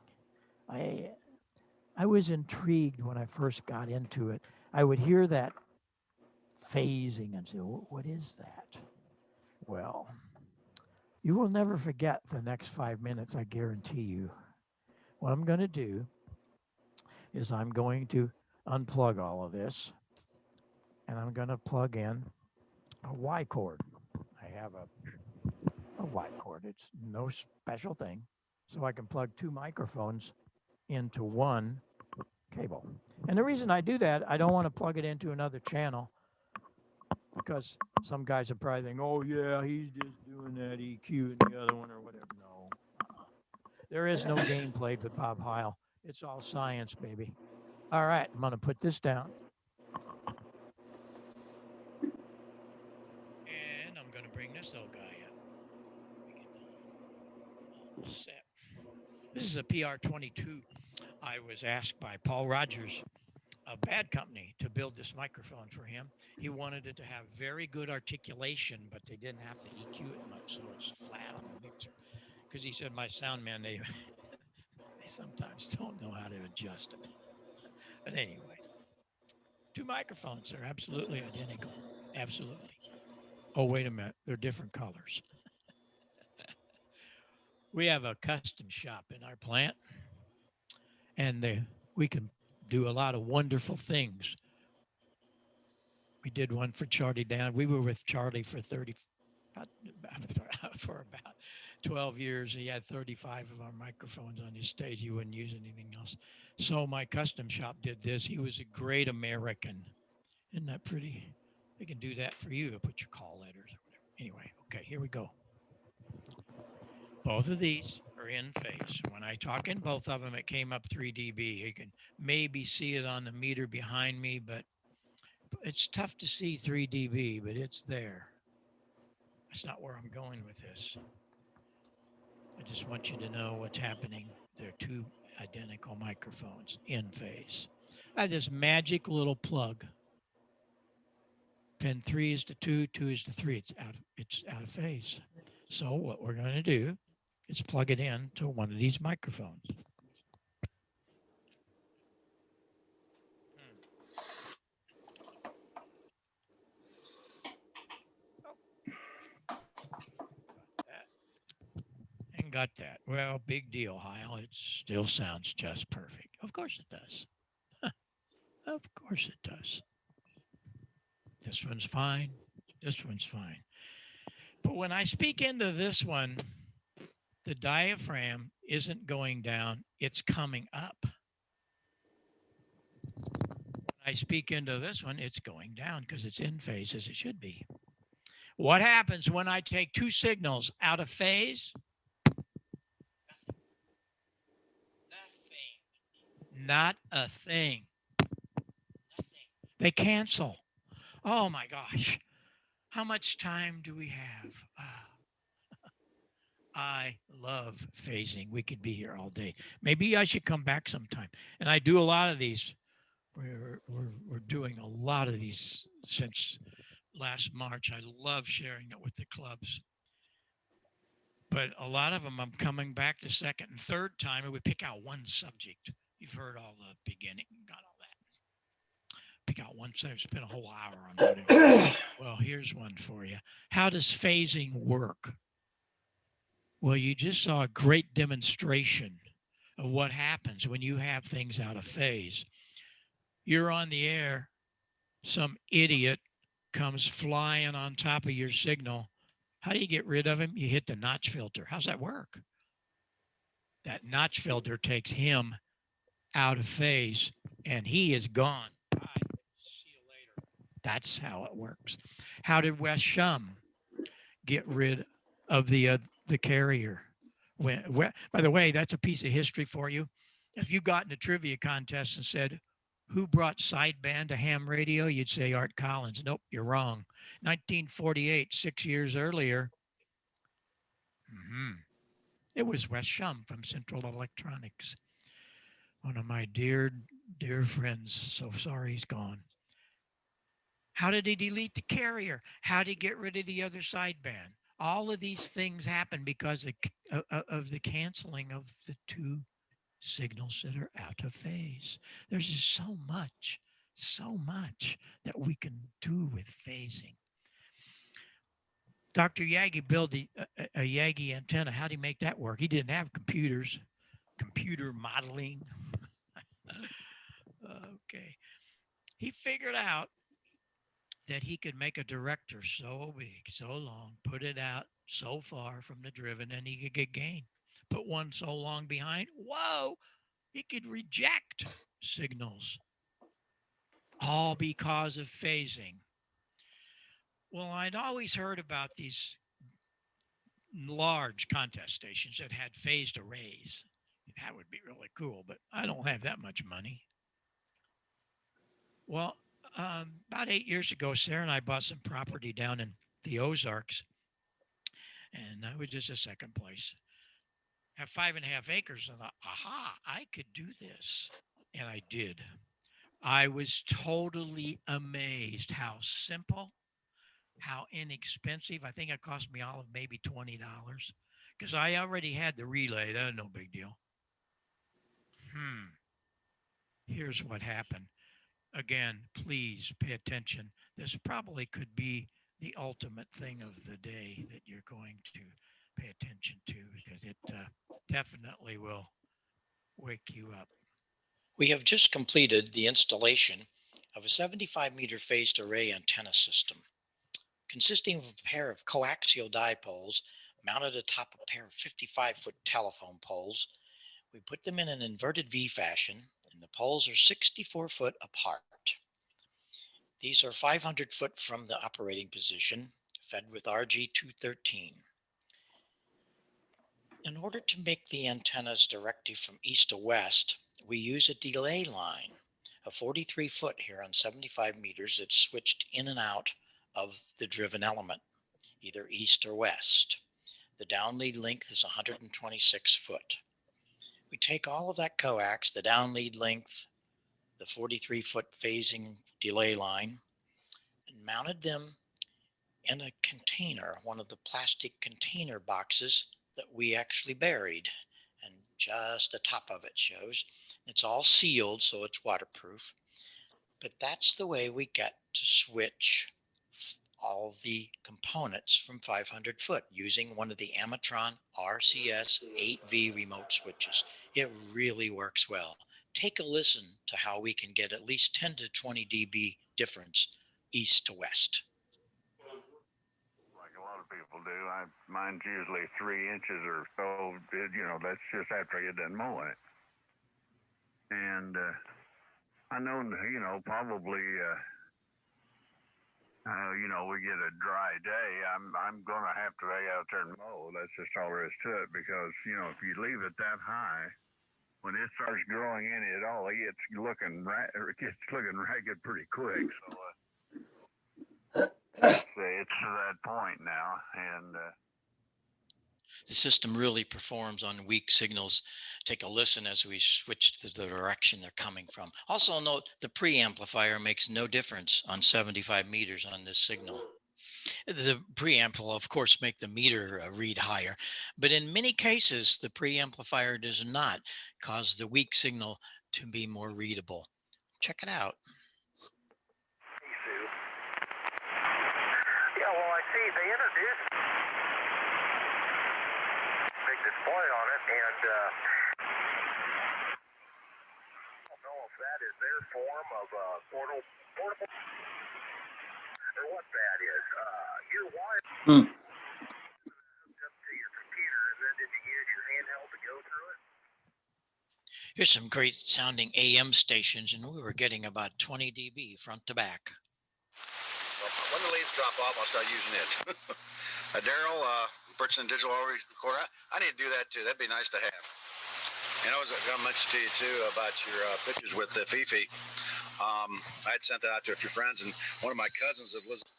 I was intrigued when I first got into it. I would hear that phasing and say, what is that? Well, you will never forget the next 5 minutes, I guarantee you. What I'm going to do is I'm going to unplug all of this, and I'm going to plug in a Y cord. I have a Y cord. It's no special thing. So I can plug two microphones into one cable. And the reason I do that, I don't want to plug it into another channel, because some guys are probably thinking, oh, yeah, he's just doing that EQ and the other one or whatever. No. There is no game played with Bob Heil. It's all science, baby. All right, I'm going to put this down. And I'm going to bring this little guy up. Set. This is a PR22. I was asked by Paul Rogers, a bad company, to build this microphone for him. He wanted it to have very good articulation, but they didn't have to EQ it much, so it's flat on the mixer. Because he said, my sound man, they sometimes don't know how to adjust it. But anyway, two microphones are absolutely identical. Absolutely. Oh, wait a minute. They're different colors. We have a custom shop in our plant, and we can do a lot of wonderful things. We did one for Charlie Down. We were with Charlie for about 12 years. He had 35 of our microphones on his stage. He wouldn't use anything else. So my custom shop did this. He was a great American. Isn't that pretty? They can do that for you to put your call letters or whatever. Anyway, okay, here we go. Both of these are in phase. When I talk in both of them, it came up 3 dB. You can maybe see it on the meter behind me, but it's tough to see 3 dB, but it's there. That's not where I'm going with this. I just want you to know what's happening. They're two identical microphones in phase. I have this magic little plug. Pin 3 is to 2, 2 is to 3. It's out of phase. So what we're going to do is plug it in to one of these microphones. And got that. Well, big deal, Heil. It still sounds just perfect. Of course it does. Of course it does. This one's fine. This one's fine. But when I speak into this one, the diaphragm isn't going down, it's coming up. When I speak into this one, it's going down because it's in phase as it should be. What happens when I take two signals out of phase? Nothing. Not a thing. Nothing. They cancel. Oh my gosh. How much time do we have? I love phasing. We could be here all day. Maybe I should come back sometime. And I do a lot of these. We're doing a lot of these since last March. I love sharing it with the clubs. But a lot of them I'm coming back the second and third time and we pick out one subject. You've heard all the beginning, got all that. Pick out one subject, spend a whole hour on what it is. Well, here's one for you. How does phasing work? Well, you just saw a great demonstration of what happens when you have things out of phase. You're on the air, some idiot comes flying on top of your signal. How do you get rid of him? You hit the notch filter. How's that work? That notch filter takes him out of phase and he is gone. Bye. See you later. That's how it works. How did Wes Shum get rid of the carrier? By the way, that's a piece of history for you. If you got in a trivia contest and said, who brought sideband to ham radio? You'd say Art Collins. Nope, you're wrong. 1948, 6 years earlier, it was Wes Shum from Central Electronics. One of my dear, dear friends. So sorry he's gone. How did he delete the carrier? How did he get rid of the other sideband? All of these things happen because of the canceling of the two signals that are out of phase. There's just so much that we can do with phasing. Dr. Yagi built a Yagi antenna. How did he make that work? He didn't have computers, computer modeling. Okay. He figured out that he could make a director so big, so long, put it out so far from the driven, and he could get gain. Put one so long behind, whoa, he could reject signals, all because of phasing. Well, I'd always heard about these large contest stations that had phased arrays. That would be really cool, but I don't have that much money. Well, about 8 years ago, Sarah and I bought some property down in the Ozarks, and I was just a second place. Have 5.5 acres, and I thought, aha, I could do this. And I did. I was totally amazed how simple, how inexpensive. I think it cost me all of maybe $20 because I already had the relay. That was no big deal. Here's what happened. Again, please pay attention. This probably could be the ultimate thing of the day that you're going to pay attention to because it definitely will wake you up. We have just completed the installation of a 75-meter phased array antenna system consisting of a pair of coaxial dipoles mounted atop a pair of 55-foot telephone poles. We put them in an inverted V fashion, and the poles are 64 foot apart. These are 500 foot from the operating position, fed with RG213. In order to make the antennas directive from east to west, we use a delay line, a 43 foot here on 75 meters that's switched in and out of the driven element, either east or west. The downlead length is 126 foot. We take all of that coax, the downlead length, the 43 foot phasing delay line, and mounted them in a container, one of the plastic container boxes that we actually buried. And just the top of it shows. It's all sealed, so it's waterproof. But that's the way we get to switch all the components from 500 foot using one of the Amatron RCS 8V remote switches. It really works well. Take a listen to how we can get at least 10 to 20 dB difference east to west. Like a lot of people do. Mine's usually 3 inches or so. That's just after I get done mowing it. And I know, probably, we get a dry day. I'm gonna have to lay out there and mow. That's just all there is to it. Because if you leave it that high, when it starts growing in it all, it gets looking ragged pretty quick. So it's to that point now, and The system really performs on weak signals. Take a listen as we switch to the direction they're coming from. Also note the preamplifier makes no difference on 75 meters on this signal. The preamp will, of course, make the meter read higher, but in many cases, the preamplifier does not cause the weak signal to be more readable. Check it out. Yeah, well, I see they introduced big display on it, and I don't know if that is their form of portable, or what that is. Your wire up to your computer, and then did you use your handheld to go through it? Here's some great sounding AM stations, and we were getting about 20 dB front to back. When the leads drop off, I'll start using it. Daryl, purchasing digital audio recorder. I need to do that too. That'd be nice to have. And I was going to mention to you too about your pictures with Fifi. I had sent that out to a few friends, and one of my cousins have listened.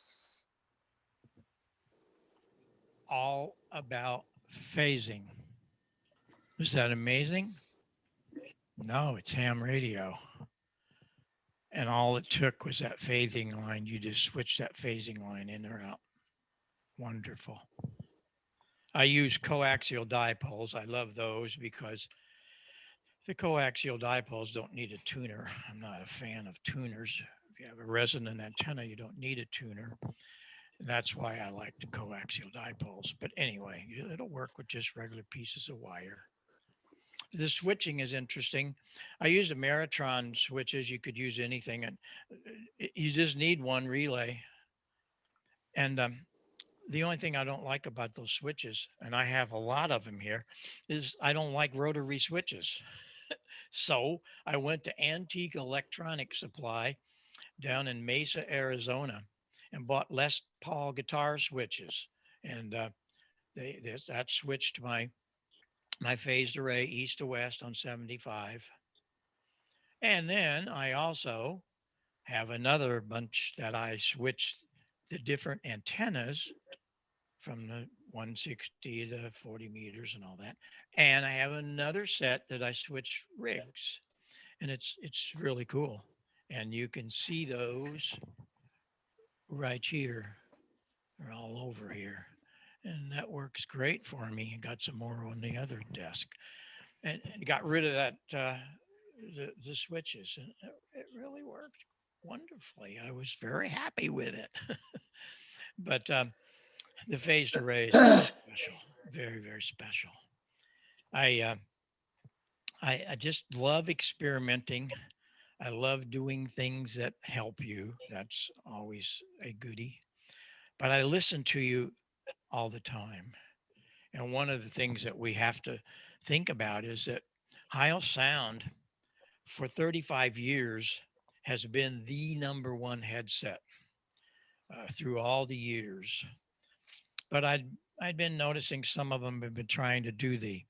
All about phasing. Is that amazing? No, it's ham radio. And all it took was that phasing line. You just switch that phasing line in or out. Wonderful. I use coaxial dipoles. I love those because the coaxial dipoles don't need a tuner. I'm not a fan of tuners. If you have a resonant antenna, you don't need a tuner. That's why I like the coaxial dipoles. But anyway, it'll work with just regular pieces of wire. The switching is interesting. I used Ameritron switches. You could use anything, and you just need one relay. And the only thing I don't like about those switches, and I have a lot of them here, is I don't like rotary switches. So I went to Antique Electronic Supply down in Mesa, Arizona, and bought Les Paul guitar switches. And that switched my phased array east to west on 75. And then I also have another bunch that I switched the different antennas from the 160 to 40 meters and all that. And I have another set that I switch rigs, and it's really cool. And you can see those right here. They're all over here. And that works great for me. I got some more on the other desk, and got rid of that, the switches, and it really worked wonderfully. I was very happy with it. But the phased array is special, very, very special. I just love experimenting. I love doing things that help you. That's always a goodie. But I listen to you all the time. And one of the things that we have to think about is that Heil Sound for 35 years has been the number one headset through all the years. But I'd been noticing some of them have been trying to do the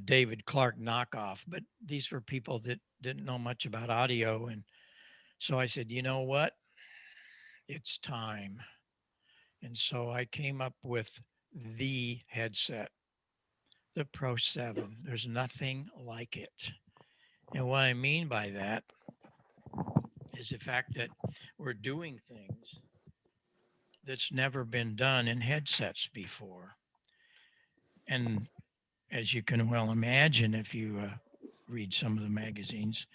David Clark knockoff, but these were people that didn't know much about audio. And so I said, you know what? It's time. And so I came up with the headset, the Pro 7. There's nothing like it. And what I mean by that is the fact that we're doing things that's never been done in headsets before. And as you can well imagine, if you read some of the magazines,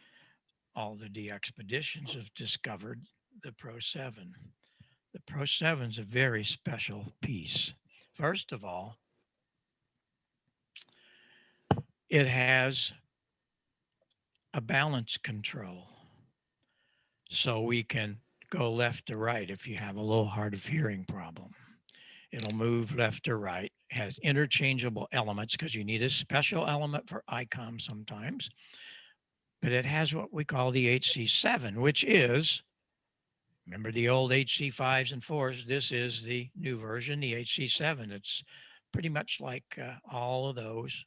all the DXpeditions have discovered the Pro 7. The Pro 7 is a very special piece. First of all, it has a balance control. So we can go left to right if you have a little hard of hearing problem. It'll move left or right, has interchangeable elements because you need a special element for ICOM sometimes. But it has what we call the HC7, which is, remember the old HC5s and 4s? This is the new version, the HC7. It's pretty much like all of those.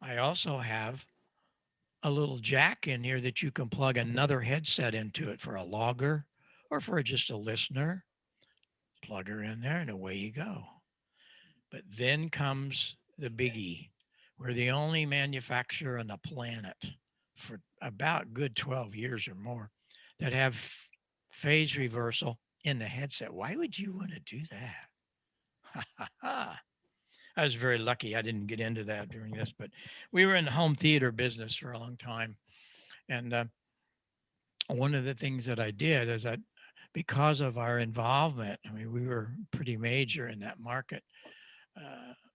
I also have a little jack in here that you can plug another headset into it for a logger or for just a listener. Plug her in there and away you go. But then comes the biggie. We're the only manufacturer on the planet for about good 12 years or more that have phase reversal in the headset. Why would you want to do that? Ha ha ha. I was very lucky. I didn't get into that during this, but we were in the home theater business for a long time. And one of the things that I did is that because of our involvement, I mean, we were pretty major in that market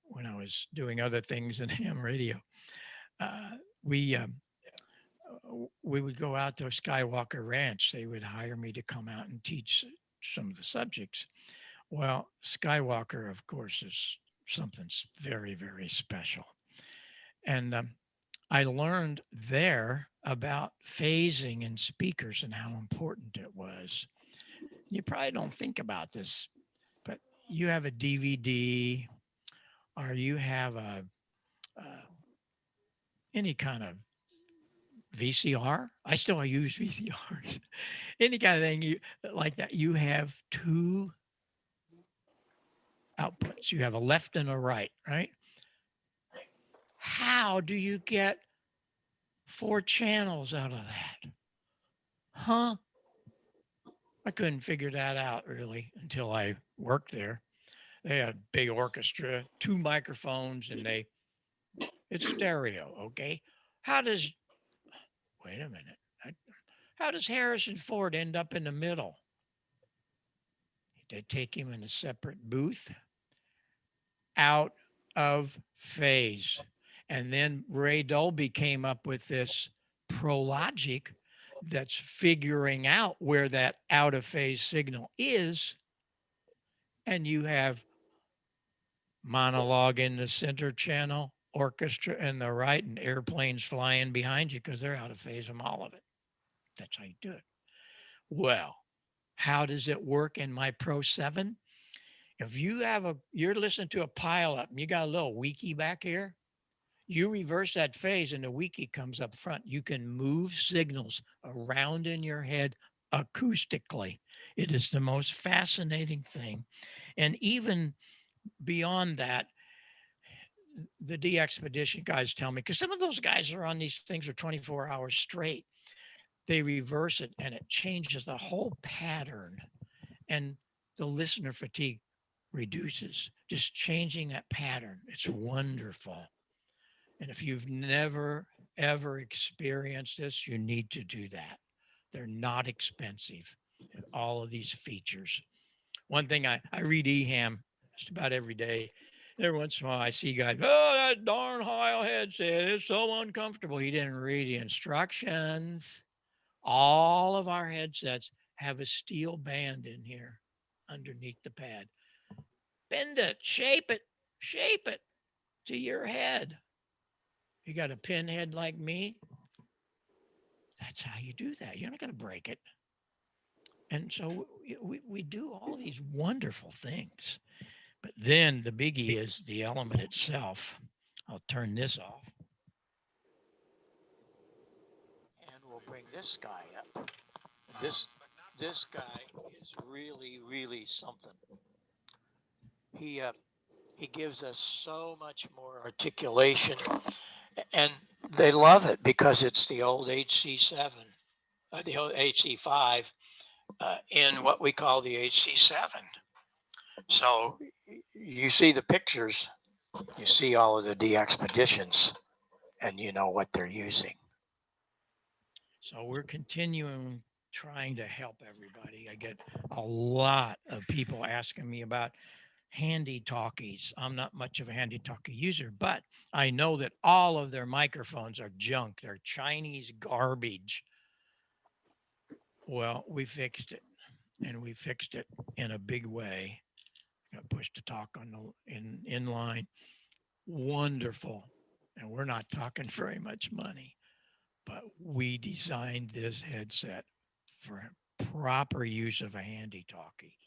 when I was doing other things in ham radio. Uh, we we would go out to Skywalker Ranch. They would hire me to come out and teach some of the subjects. Well, Skywalker, of course, is something very, very special. And I learned there about phasing in speakers and how important it was. You probably don't think about this, but you have a DVD or you have uh, any kind of VCR. I still use VCRs. Any kind of thing like that. You have two outputs. You have a left and a right, right? How do you get 4 channels out of that? Huh? I couldn't figure that out really until I worked there. They had a big orchestra, 2 microphones, and it's stereo, okay? How does, wait a minute, how does Harrison Ford end up in the middle? They take him in a separate booth, out of phase. And then Ray Dolby came up with this pro logic that's figuring out where that out of phase signal is. And you have monologue in the center channel, orchestra in the right, and airplanes flying behind you because they're out of phase from all of it. That's how you do it. Well, how does it work in my Pro 7? If you're listening to a pile up and you got a little wiki back here, you reverse that phase and the wiki comes up front. You can move signals around in your head acoustically. It is the most fascinating thing. And even beyond that, the de-expedition guys tell me, because some of those guys are on these things for 24 hours straight, they reverse it and it changes the whole pattern. And the listener fatigue reduces, just changing that pattern. It's wonderful. And if you've never, ever experienced this, you need to do that. They're not expensive. All of these features. One thing I read EHAM just about every day. Every once in a while, I see guys, oh, that darn Heil headset is so uncomfortable. He didn't read the instructions. All of our headsets have a steel band in here underneath the pad. Bend it, shape it to your head. You got a pinhead like me, that's how you do that. You're not going to break it. And so we do all these wonderful things. But then the biggie is the element itself. I'll turn this off. And we'll bring this guy up. This guy is really, really something. He gives us so much more articulation, and they love it because it's the old HC7, the old HC5 in what we call the HC7. So you see the pictures, you see all of the de-expeditions, and you know what they're using. So we're continuing trying to help everybody. I get a lot of people asking me about handy talkies. I'm not much of a handy talkie user, but I know that all of their microphones are junk. They're Chinese garbage. Well, we fixed it, and we fixed it in a big way. Got push to talk on the in line. Wonderful. And we're not talking very much money, but we designed this headset for proper use of a handy talkie.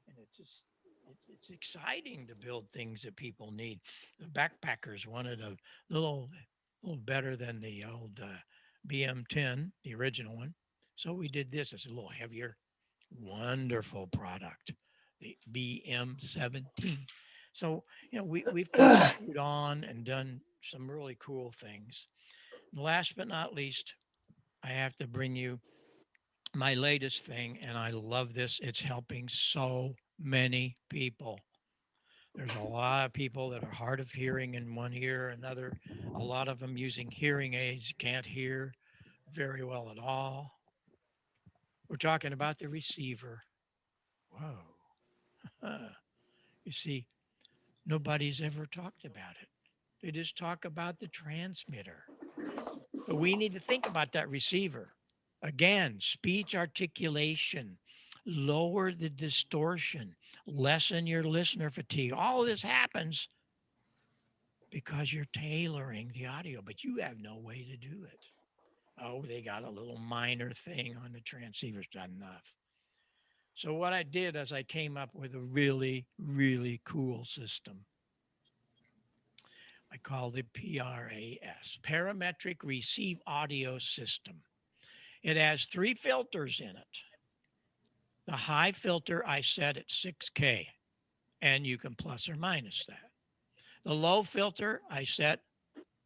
And it's exciting to build things that people need. The backpackers wanted a little better than the old BM10, the original one. So we did this. It's a little heavier, wonderful product, the BM17. So, we've continued on and done some really cool things. And last but not least, I have to bring you my latest thing, and I love this. It's helping so many people. There's a lot of people that are hard of hearing in one ear or another. A lot of them using hearing aids can't hear very well at all. We're talking about the receiver. Whoa. You see, nobody's ever talked about it. They just talk about the transmitter. But we need to think about that receiver. Again, speech articulation, lower the distortion, lessen your listener fatigue. All of this happens because you're tailoring the audio, but you have no way to do it. Oh, they got a little minor thing on the transceiver's not enough. So what I did is I came up with a really, really cool system. I call it PRAS, Parametric Receive Audio System. It has 3 filters in it. The high filter I set at 6K, and you can plus or minus that. The low filter I set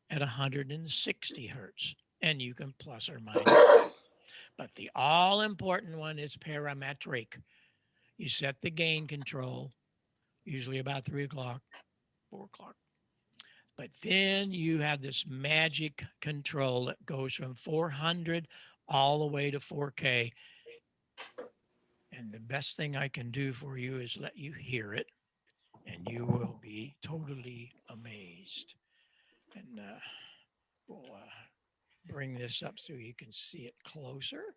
at 160 hertz, and you can plus or minus that. But the all important one is parametric. You set the gain control, usually about 3 o'clock, 4 o'clock. But then you have this magic control that goes from 400 all the way to 4K. And the best thing I can do for you is let you hear it, and you will be totally amazed. And we'll bring this up so you can see it closer.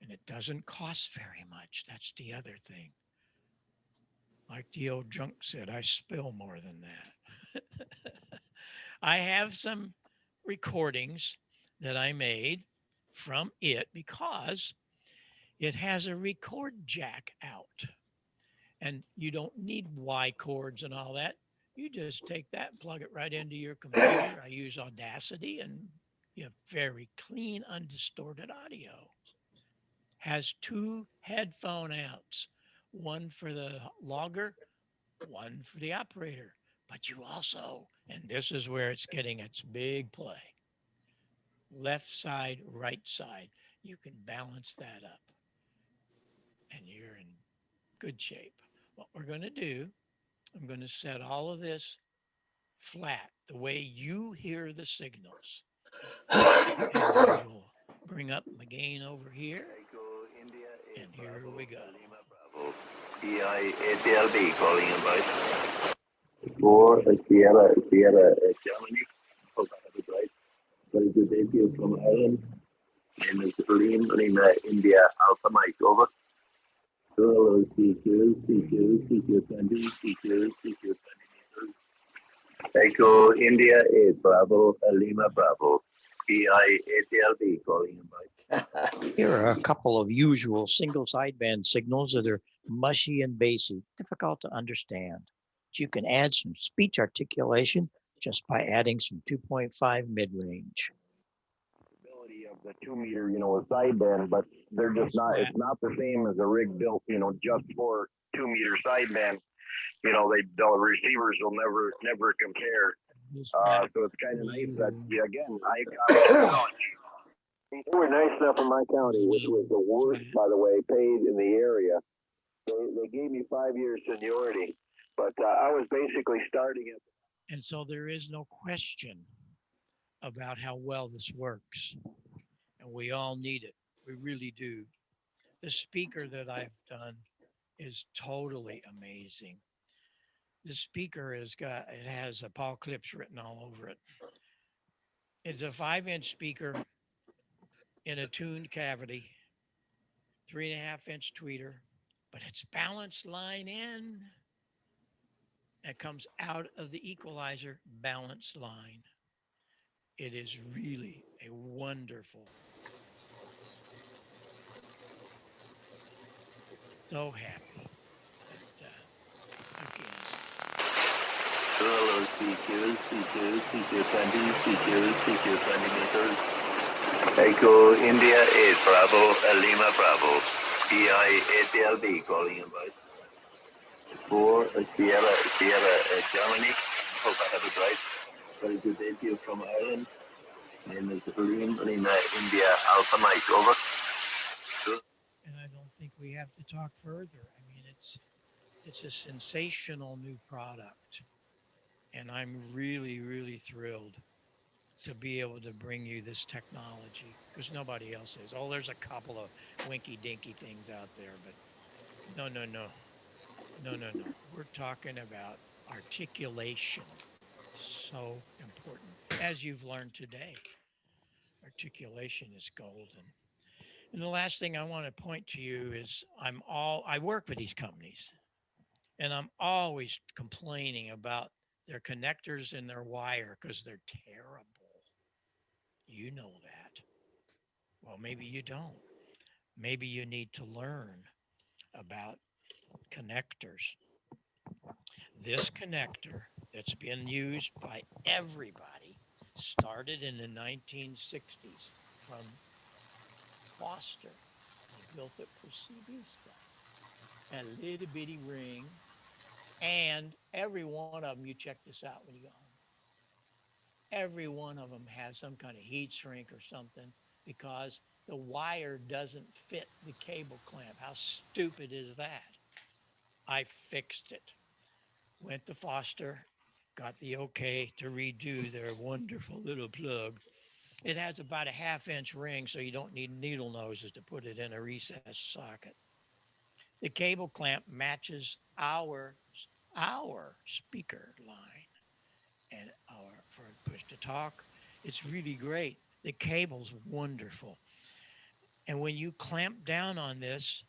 And it doesn't cost very much. That's the other thing. Like the old junk said, I spill more than that. I have some recordings that I made from it because it has a record jack out. And you don't need Y cords and all that. You just take that and plug it right into your computer. I use Audacity, and you have very clean, undistorted audio. Has 2 headphone outs, one for the logger, one for the operator. But you also, and this is where it's getting its big play, left side, right side. You can balance that up, and you're in good shape. What we're going to do, I'm going to set all of this flat, the way you hear the signals. And I will bring up my gain over here. And here we go. EIATLB calling about. For Sierra, Germany. Hope I have it right. Very good day to you from Ireland. Name is Lima, India, Alpha Mike, over. Hello, CQ, 20, CQ 20 meters. Echo, India, 8, Bravo, Lima, Bravo. EIATLB calling about. Here are a couple of usual single sideband signals that are mushy and bassy, difficult to understand. But you can add some speech articulation just by adding some 2.5 mid-range. Of the 2 meter, sideband, but they're just not, it's not the same as a rig built, just for 2 meter sideband. The receivers will never compare. So it's kind of nice that, again, I got knowledge. They were nice enough in my county, which was the worst, by the way, paid in the area. They gave me 5 years seniority, but I was basically starting it. And so there is no question about how well this works. And we all need it. We really do. The speaker that I've done is totally amazing. The speaker has a Paul Clips written all over it. It's a 5-inch speaker in a tuned cavity, 3.5-inch tweeter, but it's balanced line in. It comes out of the equalizer balanced line. It is really a wonderful. So happy that, again. Hello, CQ 20 meters. Echo, India, 8, Bravo, Lima, Bravo. EIATLB calling about. 4 Sierra, Germany. Hope I have it right. Very good day to you from Ireland. Name is Liam, running India Alpha Mike, over. And I don't think we have to talk further. I mean, it's a sensational new product, and I'm really, really thrilled to be able to bring you this technology because nobody else is. Oh, there's a couple of winky dinky things out there, but no, no, no, no, no, no. We're talking about articulation. So important. As you've learned today, articulation is golden. And the last thing I want to point to you is I work with these companies and I'm always complaining about their connectors and their wire because they're terrible. You know that. Well, maybe you don't. Maybe you need to learn about connectors. This connector that's been used by everybody started in the 1960s from Foster. They built it for CB stuff. A little bitty ring. And every one of them, you check this out when you go home. Every one of them has some kind of heat shrink or something because the wire doesn't fit the cable clamp. How stupid is that? I fixed it. Went to Foster, got the okay to redo their wonderful little plug. It has about a half-inch ring, so you don't need needle noses to put it in a recessed socket. The cable clamp matches our speaker line and our for push to talk. It's really great. The cable's wonderful. And when you clamp down on this,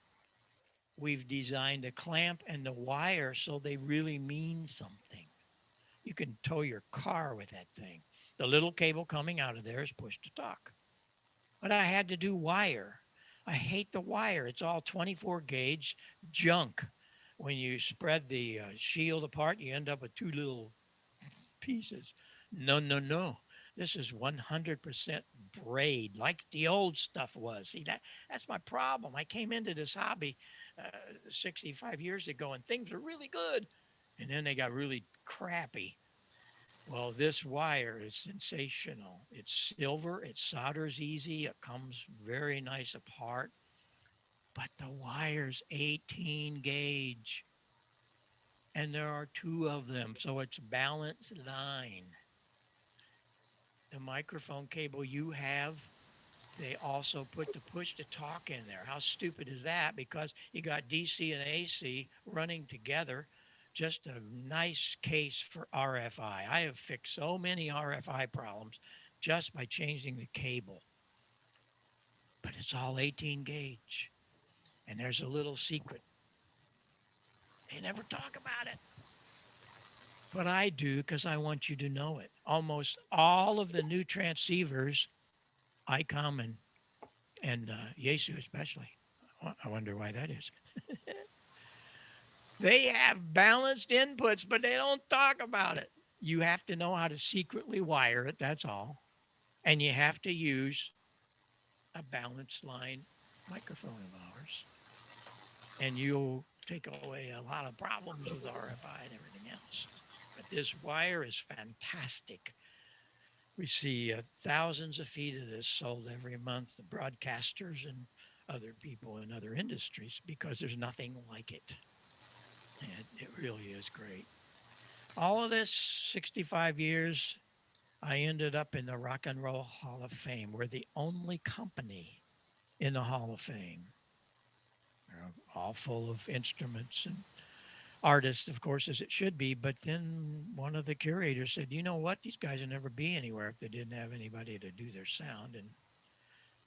we've designed a clamp and the wire so they really mean something. You can tow your car with that thing. The little cable coming out of there is push to talk. But I had to do wire. I hate the wire. It's all 24 gauge junk. When you spread the shield apart, you end up with two little pieces. No, no, no. This is 100% braid, like the old stuff was. See, that's my problem. I came into this hobby 65 years ago, and things were really good, and then they got really crappy. Well, this wire is sensational. It's silver. It solders easy. It comes very nice apart. But the wire's 18 gauge, and there are two of them, so it's balanced line. The microphone cable you have, they also put the push to talk in there. How stupid is that? Because you got DC and AC running together. Just a nice case for RFI. I have fixed so many RFI problems just by changing the cable. But it's all 18 gauge. And there's a little secret. They never talk about it. But I do because I want you to know it. Almost all of the new transceivers, ICOM and Yaesu especially. I wonder why that is. They have balanced inputs, but they don't talk about it. You have to know how to secretly wire it. That's all. And you have to use a balanced line microphone of ours. And you'll take away a lot of problems with RFI and everything else. But this wire is fantastic. We see thousands of feet of this sold every month to broadcasters and other people in other industries because there's nothing like it. And it really is great. All of this 65 years, I ended up in the Rock and Roll Hall of Fame. We're the only company in the Hall of Fame. They're all full of instruments and artists, of course, as it should be. But then one of the curators said, you know what? These guys would never be anywhere if they didn't have anybody to do their sound. And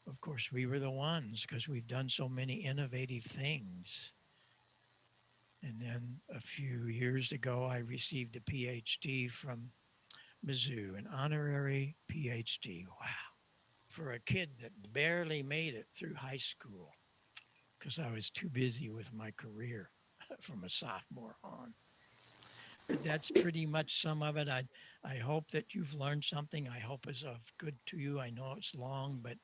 of course, we were the ones because we've done so many innovative things. And then a few years ago, I received a PhD from Mizzou, an honorary PhD. Wow. For a kid that barely made it through high school because I was too busy with my career from a sophomore on. But that's pretty much some of it. I hope that you've learned something. I hope it's of good to you. I know it's long, but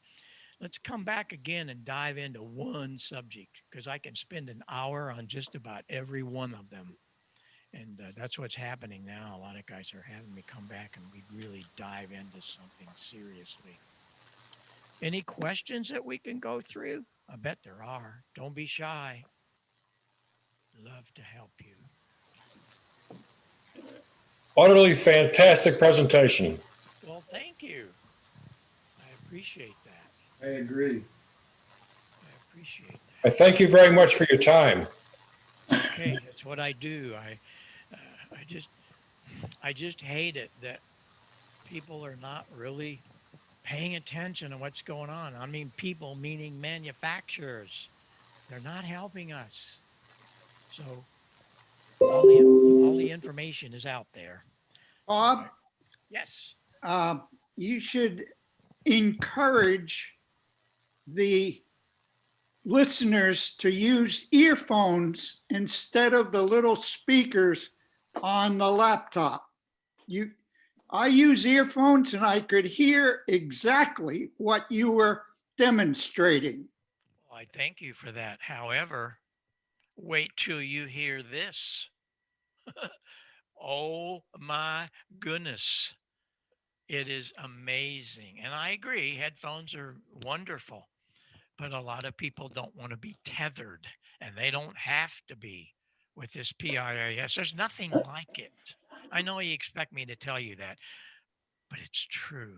let's come back again and dive into one subject because I can spend an hour on just about every one of them. And that's what's happening now. A lot of guys are having me come back and we really dive into something seriously. Any questions that we can go through? I bet there are. Don't be shy. Love to help you. Utterly fantastic presentation. Well, thank you. I appreciate that. I agree. I appreciate I that. thank you very much for your time. Okay, that's what I do. I just hate it that people are not really paying attention to what's going on. I mean, people meaning manufacturers. They're not helping us. So all the information is out there. Bob, Yes. you should encourage the listeners to use earphones instead of the little speakers on the laptop. I use earphones and I could hear exactly what you were demonstrating. Well, I thank you for that. However, wait till you hear this. Oh my goodness. It is amazing. And I agree, headphones are wonderful, but a lot of people don't want to be tethered, and they don't have to be with this PIRS. There's nothing like it. I know you expect me to tell you that, but it's true.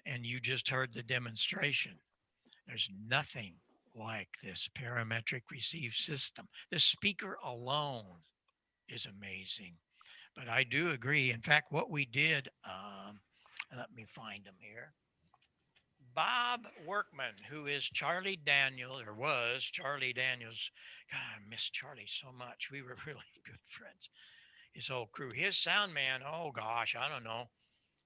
And you just heard the demonstration. There's nothing like this parametric receive system. The speaker alone is amazing. But I do agree. In fact, what we did, let me find him here. Bob Workman, who is Charlie Daniels, or was Charlie Daniels. God, I miss Charlie so much. We were really good friends. His whole crew. His sound man, oh gosh, I don't know,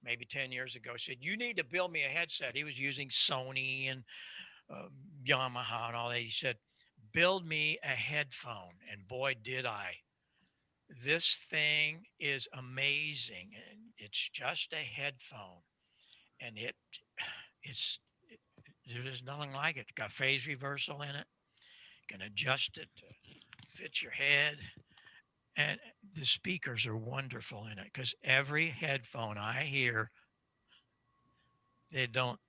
maybe 10 years ago, said, you need to build me a headset. He was using Sony and Yamaha and all that. He said, build me a headphone. And boy, did I. This thing is amazing. And it's just a headphone. And there's nothing like it. It's got phase reversal in it. You can adjust it to fit your head. And the speakers are wonderful in it because every headphone I hear, they don't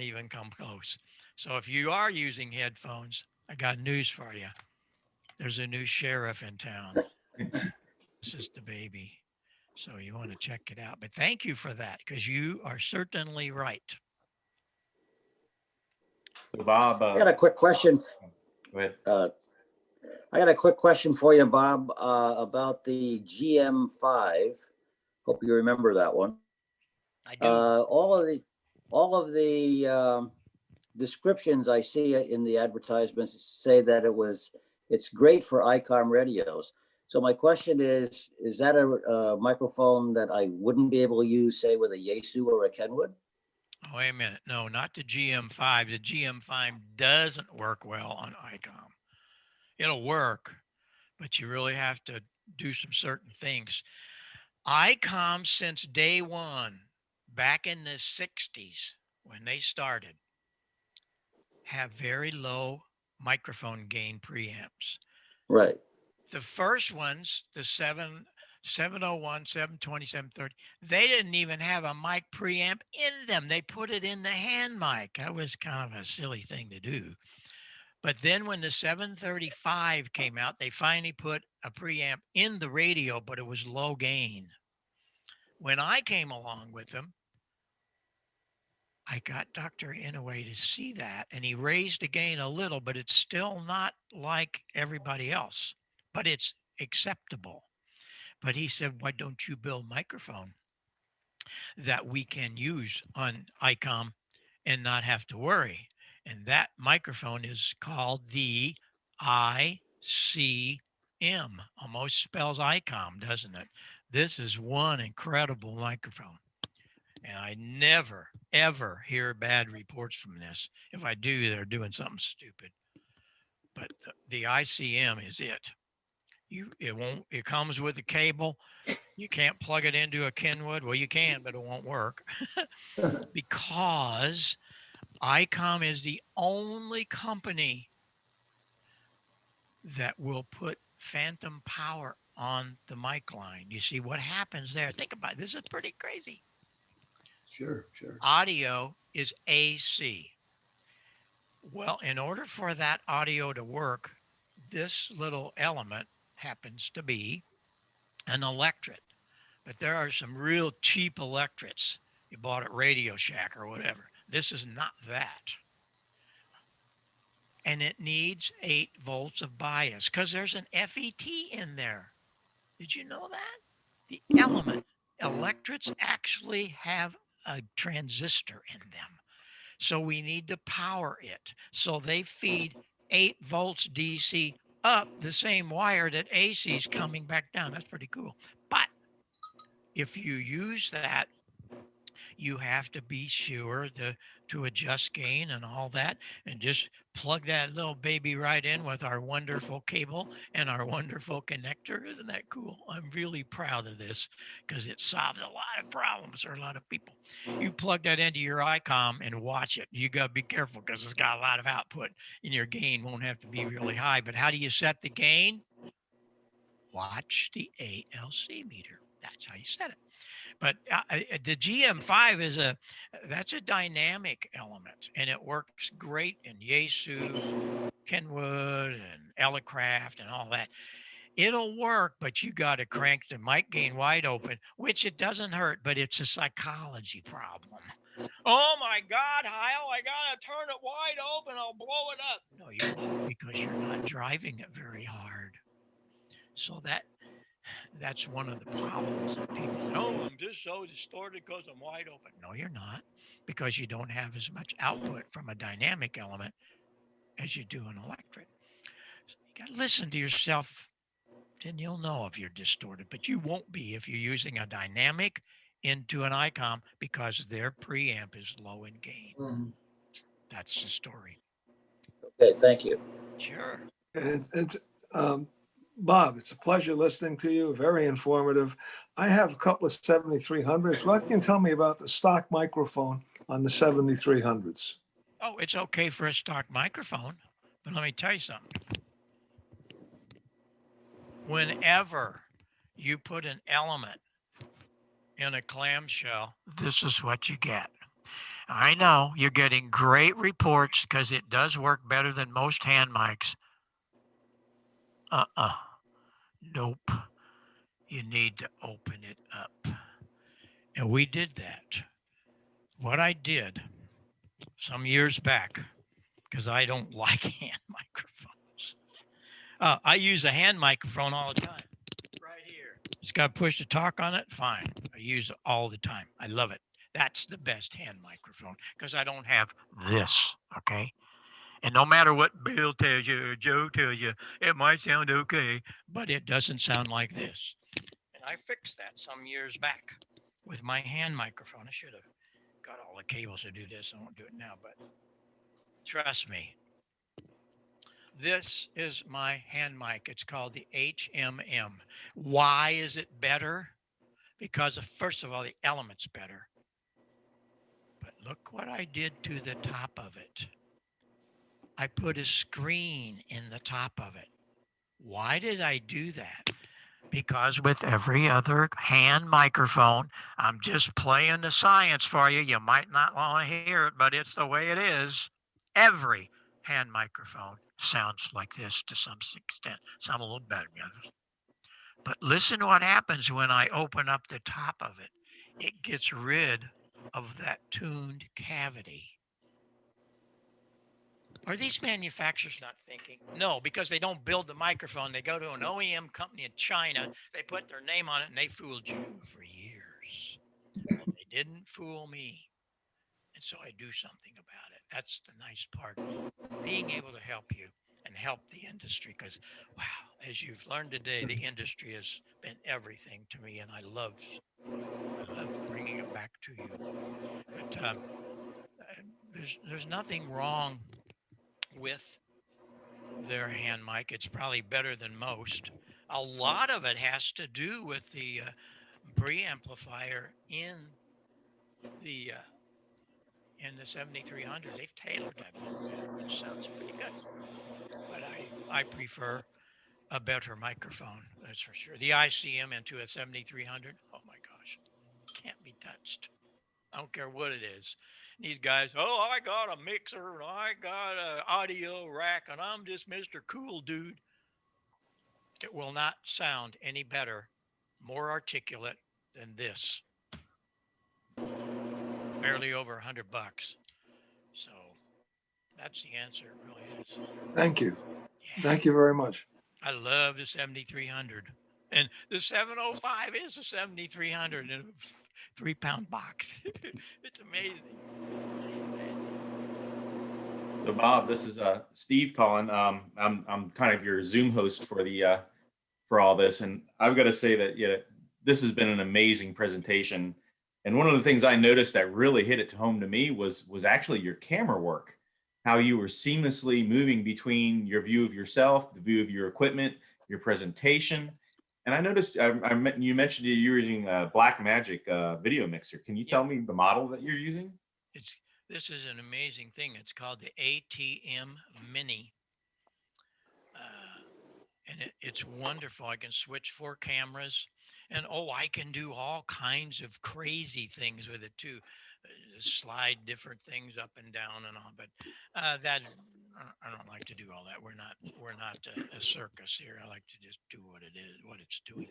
even come close. So if you are using headphones, I got news for you. There's a new sheriff in town. This is the baby. So you want to check it out. But thank you for that because you are certainly right. So Bob, I got a quick question. go ahead. I got a quick question for you, Bob, about the GM5. Hope you remember that one. I do. All of the descriptions I see in the advertisements say that it's great for ICOM radios. So my question is that a microphone that I wouldn't be able to use, say, with a Yaesu or a Kenwood? Oh, wait a minute. No, not the GM5. The GM5 doesn't work well on ICOM. It'll work, but you really have to do some certain things. ICOM, since day one, back in the 60s, when they started, have very low microphone gain preamps. Right. The first ones, the 701, 720, 730, they didn't even have a mic preamp in them. They put it in the hand mic. That was kind of a silly thing to do. But then when the 735 came out, they finally put a preamp in the radio, but it was low gain. When I came along with them, I got Dr. Inouye to see that, and he raised the gain a little, but it's still not like everybody else, but it's acceptable. But he said, why don't you build microphone that we can use on ICOM and not have to worry? And that microphone is called the ICM. Almost spells ICOM, doesn't it? This is one incredible microphone. And I never, ever hear bad reports from this. If I do, they're doing something stupid. But the ICM is it. It comes with a cable. You can't plug it into a Kenwood. Well, you can, but it won't work because ICOM is the only company that will put phantom power on the mic line. You see what happens there? Think about it. This is pretty crazy. Sure, sure. Audio is AC. Well, in order for that audio to work, this little element happens to be an electret. But there are some real cheap electrets you bought at Radio Shack or whatever. This is not that. And it needs 8 volts of bias because there's an FET in there. Did you know that? The element electrets actually have a transistor in them. So we need to power it. So they feed 8 volts DC up the same wire that AC is coming back down. That's pretty cool. But if you use that, you have to be sure to adjust gain and all that, and just plug that little baby right in with our wonderful cable and our wonderful connector. Isn't that cool? I'm really proud of this because it solves a lot of problems for a lot of people. You plug that into your ICOM and watch it. You got to be careful because it's got a lot of output and your gain won't have to be really high. But how do you set the gain? Watch the ALC meter. That's how you set it. But the GM5 that's a dynamic element, and it works great in Yaesu, Kenwood, and Elecraft, and all that. It'll work, but you got to crank the mic gain wide open, which it doesn't hurt, but it's a psychology problem. Oh my God, Heil, I got to turn it wide open. I'll blow it up. No, you won't, because you're not driving it very hard. So that's one of the problems that people know. I'm just so distorted because I'm wide open. No, you're not, because you don't have as much output from a dynamic element as you do an electric. So you got to listen to yourself, then you'll know if you're distorted, but you won't be if you're using a dynamic into an ICOM because their preamp is low in gain. Mhm. That's the story. Okay, thank you. Sure. It's Bob, it's a pleasure listening to you. Very informative. I have a couple of 7300s. What can you tell me about the stock microphone on the 7300s? Oh, it's okay for a stock microphone, but let me tell you something. Whenever you put an element in a clamshell, this is what you get. I know you're getting great reports because it does work better than most hand mics. Nope. You need to open it up. And we did that. What I did some years back, because I don't like hand microphones. I use a hand microphone all the time. Right here. It's got push to talk on it. Fine. I use it all the time. I love it. That's the best hand microphone because I don't have this. Okay. And no matter what Bill tells you or Joe tells you, it might sound okay, but it doesn't sound like this. And I fixed that some years back with my hand microphone. I should have got all the cables to do this. I won't do it now, but trust me. This is my hand mic. It's called the HMM. Why is it better? Because first of all, the element's better. But look what I did to the top of it. I put a screen in the top of it. Why did I do that? Because with every other hand microphone, I'm just playing the science for you. You might not want to hear it, but it's the way it is. Every hand microphone sounds like this to some extent. Some a little better than others. But listen to what happens when I open up the top of it. It gets rid of that tuned cavity. Are these manufacturers not thinking? No, because they don't build the microphone. They go to an OEM company in China. They put their name on it, and they fooled you for years. Well, they didn't fool me. And so I do something about it. That's the nice part. Being able to help you and help the industry because, wow, as you've learned today, the industry has been everything to me, and I love bringing it back to you. But there's nothing wrong with their hand mic. It's probably better than most. A lot of it has to do with the preamplifier in the 7300. They've tailored that a little bit, which sounds pretty good. But I prefer a better microphone, that's for sure. The ICM into a 7300, oh my gosh, can't be touched. I don't care what it is. These guys, oh, I got a mixer and I got an audio rack and I'm just Mr. Cool Dude. It will not sound any better, more articulate than this. Barely over $100. So that's the answer. It really is. Thank you. Yeah. Thank you very much. I love the 7300. And the 705 is a 7300 in a 3-pound box. It's amazing. So Bob, this is Steve calling. I'm kind of your Zoom host for all this, and I've got to say that this has been an amazing presentation. And one of the things I noticed that really hit it home to me was actually your camera work, how you were seamlessly moving between your view of yourself, the view of your equipment, your presentation. And I noticed you mentioned you're using a Blackmagic video mixer. Can you tell me the model that you're using? This is an amazing thing. It's called the ATM Mini. And it's wonderful. I can switch 4 cameras, and I can do all kinds of crazy things with it too. Slide different things up and down and all. But that I don't like to do all that. We're not a circus here. I like to just do what it is, what it's doing.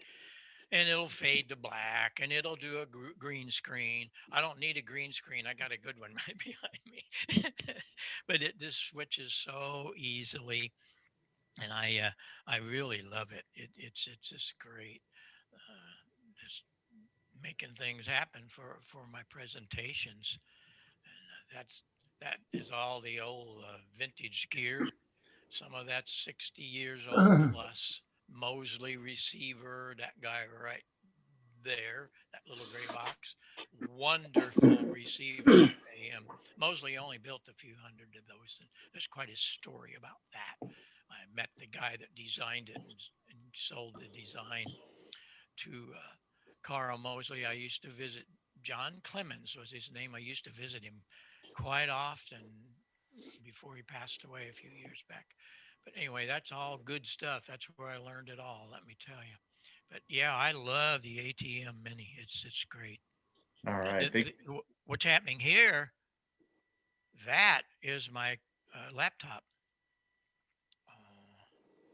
And it'll fade to black, and it'll do a green screen. I don't need a green screen. I got a good one right behind me. But this switches so easily, and I really love it. It's just great. Just making things happen for my presentations. And that is all the old vintage gear. Some of that's 60 years old plus. Mosley receiver, that guy right there, that little gray box. Wonderful receivers. Mosley only built a few hundred of those. And there's quite a story about that. I met the guy that designed it and sold the design to Carl Mosley. I used to visit John Clemens was his name. I used to visit him quite often before he passed away a few years back. But anyway, that's all good stuff. That's where I learned it all, let me tell you. But yeah, I love the ATM Mini. It's great. All right. What's happening here, that is my laptop.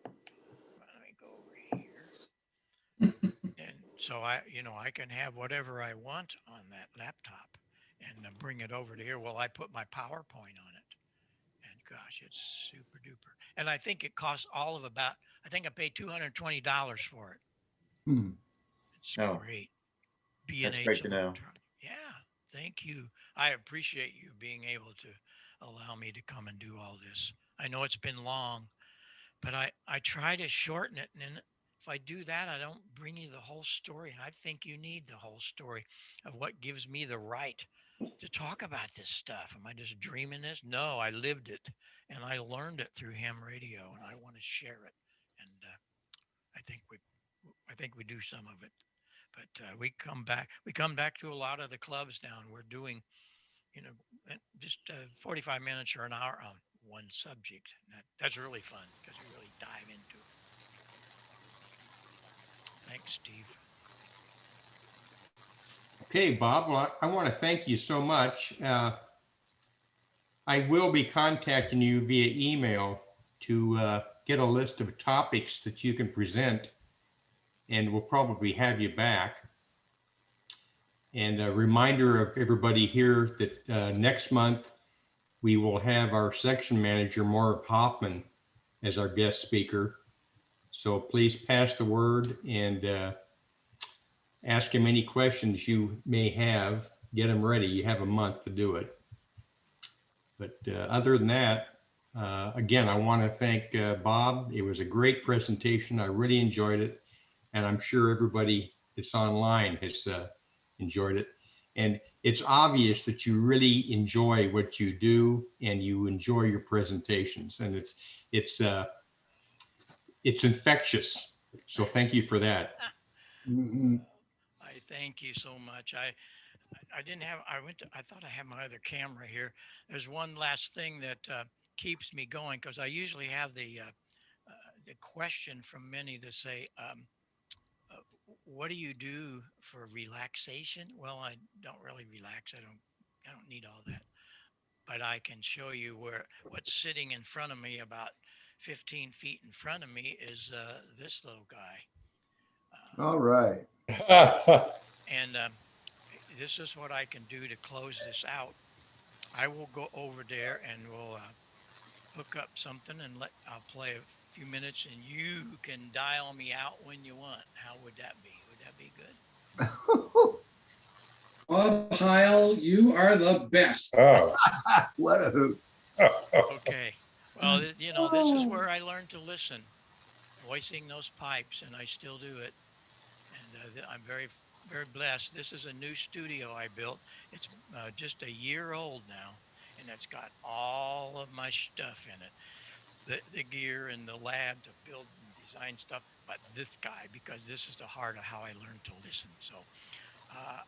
Let me go over here. And so I can have whatever I want on that laptop and bring it over to here. Well, I put my PowerPoint on it. And gosh, it's super duper. And I think it costs all of I think I paid $220 for it. It's great. B&H That's great to know. Yeah, thank you. I appreciate you being able to allow me to come and do all this. I know it's been long, but I try to shorten it. And if I do that, I don't bring you the whole story. And I think you need the whole story of what gives me the right to talk about this stuff. Am I just dreaming this? No, I lived it and I learned it through ham radio, and I want to share it. And I think we do some of it. But we come back to a lot of the clubs now, and we're doing, just 45 minutes or an hour on one subject. That's really fun because we really dive into it. Thanks, Steve. Okay, Bob, well, I want to thank you so much. I will be contacting you via email to get a list of topics that you can present, and we'll probably have you back. And a reminder of everybody here that next month we will have our section manager, Marv Hoffman, as our guest speaker. So please pass the word and ask him any questions you may have. Get them ready. You have a month to do it. But other than that, again, I want to thank Bob. It was a great presentation. I really enjoyed it. And I'm sure everybody that's online has enjoyed it. And it's obvious that you really enjoy what you do and you enjoy your presentations. And it's infectious. So thank you for that. I thank you so much. I thought I had my other camera here. There's one last thing that keeps me going, because I usually have the the question from many that say, what do you do for relaxation? Well, I don't really relax. I don't need all that, but I can show you what's sitting in front of me about 15 feet in front of me is this little guy. All right. And this is what I can do to close this out. I will go over there and we'll hook up something and I'll play a few minutes and you can dial me out when you want. How would that be? Would that be good? Bob Heil, you are the best. Oh. What a hoot. Okay. Well, you know, this is where I learned to listen, voicing those pipes, and I still do it. And I'm very, very blessed. This is a new studio I built. It's just a year old now, and it's got all of my stuff in it. The gear and the lab to build and design stuff, but this guy, because this is the heart of how I learned to listen. So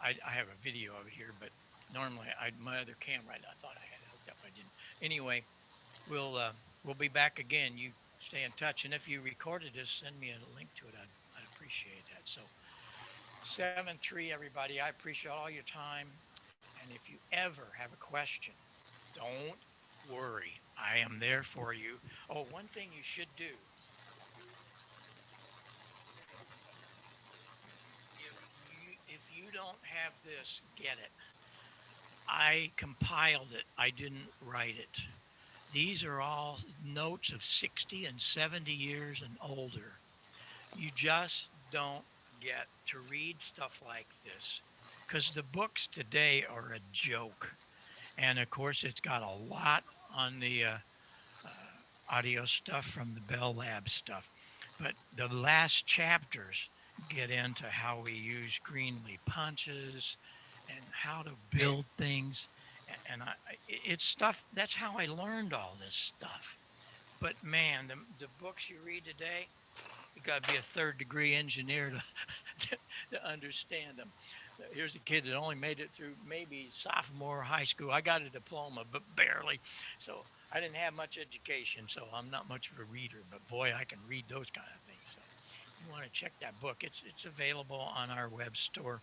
I have a video of it here, but normally my other camera, I thought I had it hooked up. I didn't. Anyway, we'll be back again. You stay in touch, and if you recorded this, send me a link to it. I'd appreciate that. So 7-3, everybody. I appreciate all your time, and if you ever have a question, don't worry. I am there for you. Oh, one thing you should do. If you don't have this, get it. I compiled it. I didn't write it. These are all notes of 60 and 70 years and older. You just don't get to read stuff like this because the books today are a joke. And of course, it's got a lot on the audio stuff from the Bell Lab stuff. But the last chapters get into how we use Greenlee punches and how to build things. And it's stuff, that's how I learned all this stuff. But man, the books you read today, you got to be a third-degree engineer to understand them. Here's a kid that only made it through maybe sophomore high school. I got a diploma, but barely. So I didn't have much education, so I'm not much of a reader. But boy, I can read those kind of things. So you want to check that book. It's available on our web store,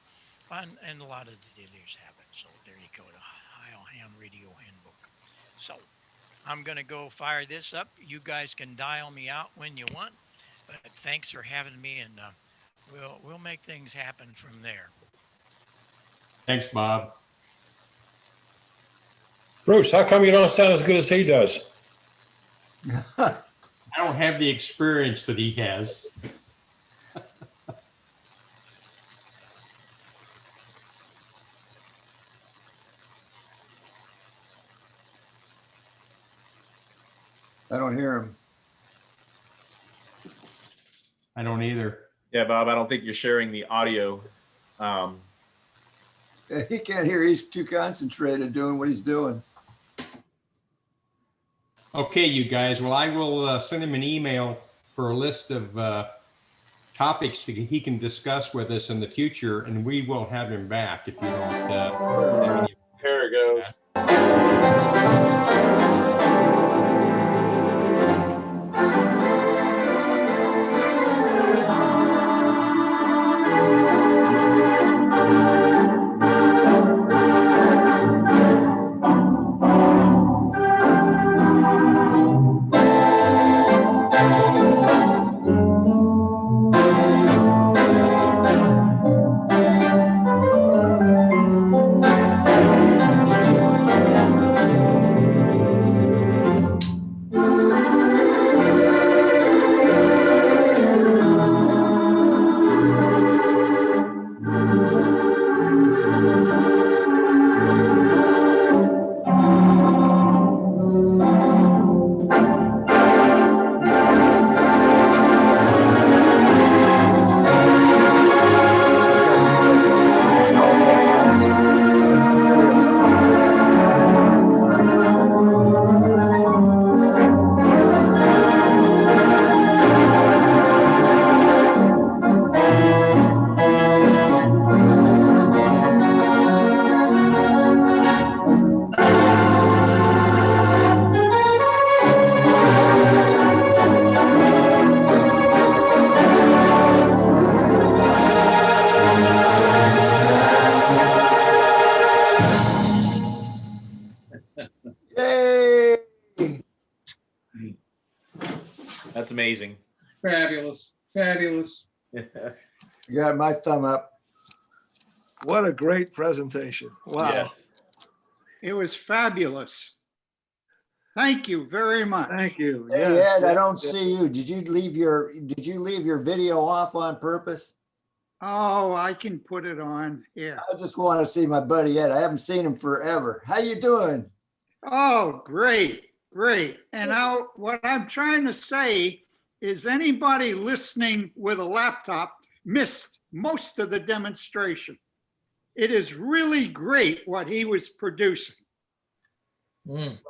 and a lot of the dealers have it. So there you go, the Heil Ham Radio Handbook. So I'm going to go fire this up. You guys can dial me out when you want. But thanks for having me, and we'll make things happen from there. Thanks, Bob. Bruce, how come you don't sound as good as he does? I don't have the experience that he has. I don't hear him. I don't either. Yeah, Bob, I don't think you're sharing the audio. He can't hear. He's too concentrated doing what he's doing. Okay, you guys. Well, I will send him an email for a list of topics that he can discuss with us in the future, and we will have him back if you don't. There it goes. Yay! That's amazing. Fabulous, fabulous. You got my thumb up. What a great presentation. Wow. Yes. It was fabulous. Thank you very much. Thank you. Hey, Yes, Ed, I yes, don't yes. see you. Did you leave your video off on purpose? Oh, I can put it on here. I just want to see my buddy Ed. I haven't seen him forever. How you doing? Oh, great, great. And now what I'm trying to say is anybody listening with a laptop missed most of the demonstration. It is really great what he was producing.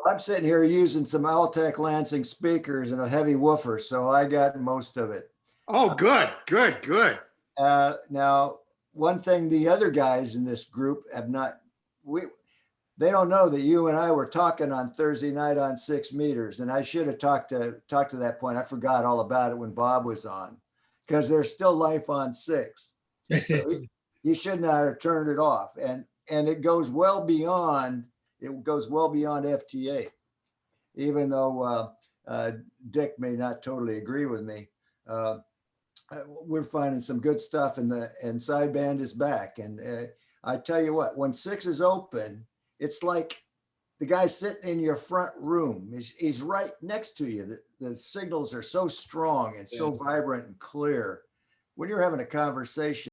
I'm sitting here using some Altec Lansing speakers and a heavy woofer, so I got most of it. Oh, good, good, good. Now, one thing the other guys in this group have not, they don't know that you and I were talking on Thursday night on 6 meters, and I should have talked to that point. I forgot all about it when Bob was on, because there's still life on 6. So you should not have turned it off, and it goes well beyond. It goes well beyond FTA, even though Dick may not totally agree with me. We're finding some good stuff, and sideband is back. And I tell you what, when 6 is open, it's like the guy sitting in your front room. He's right next to you. The signals are so strong and so vibrant and clear. When you're having a conversation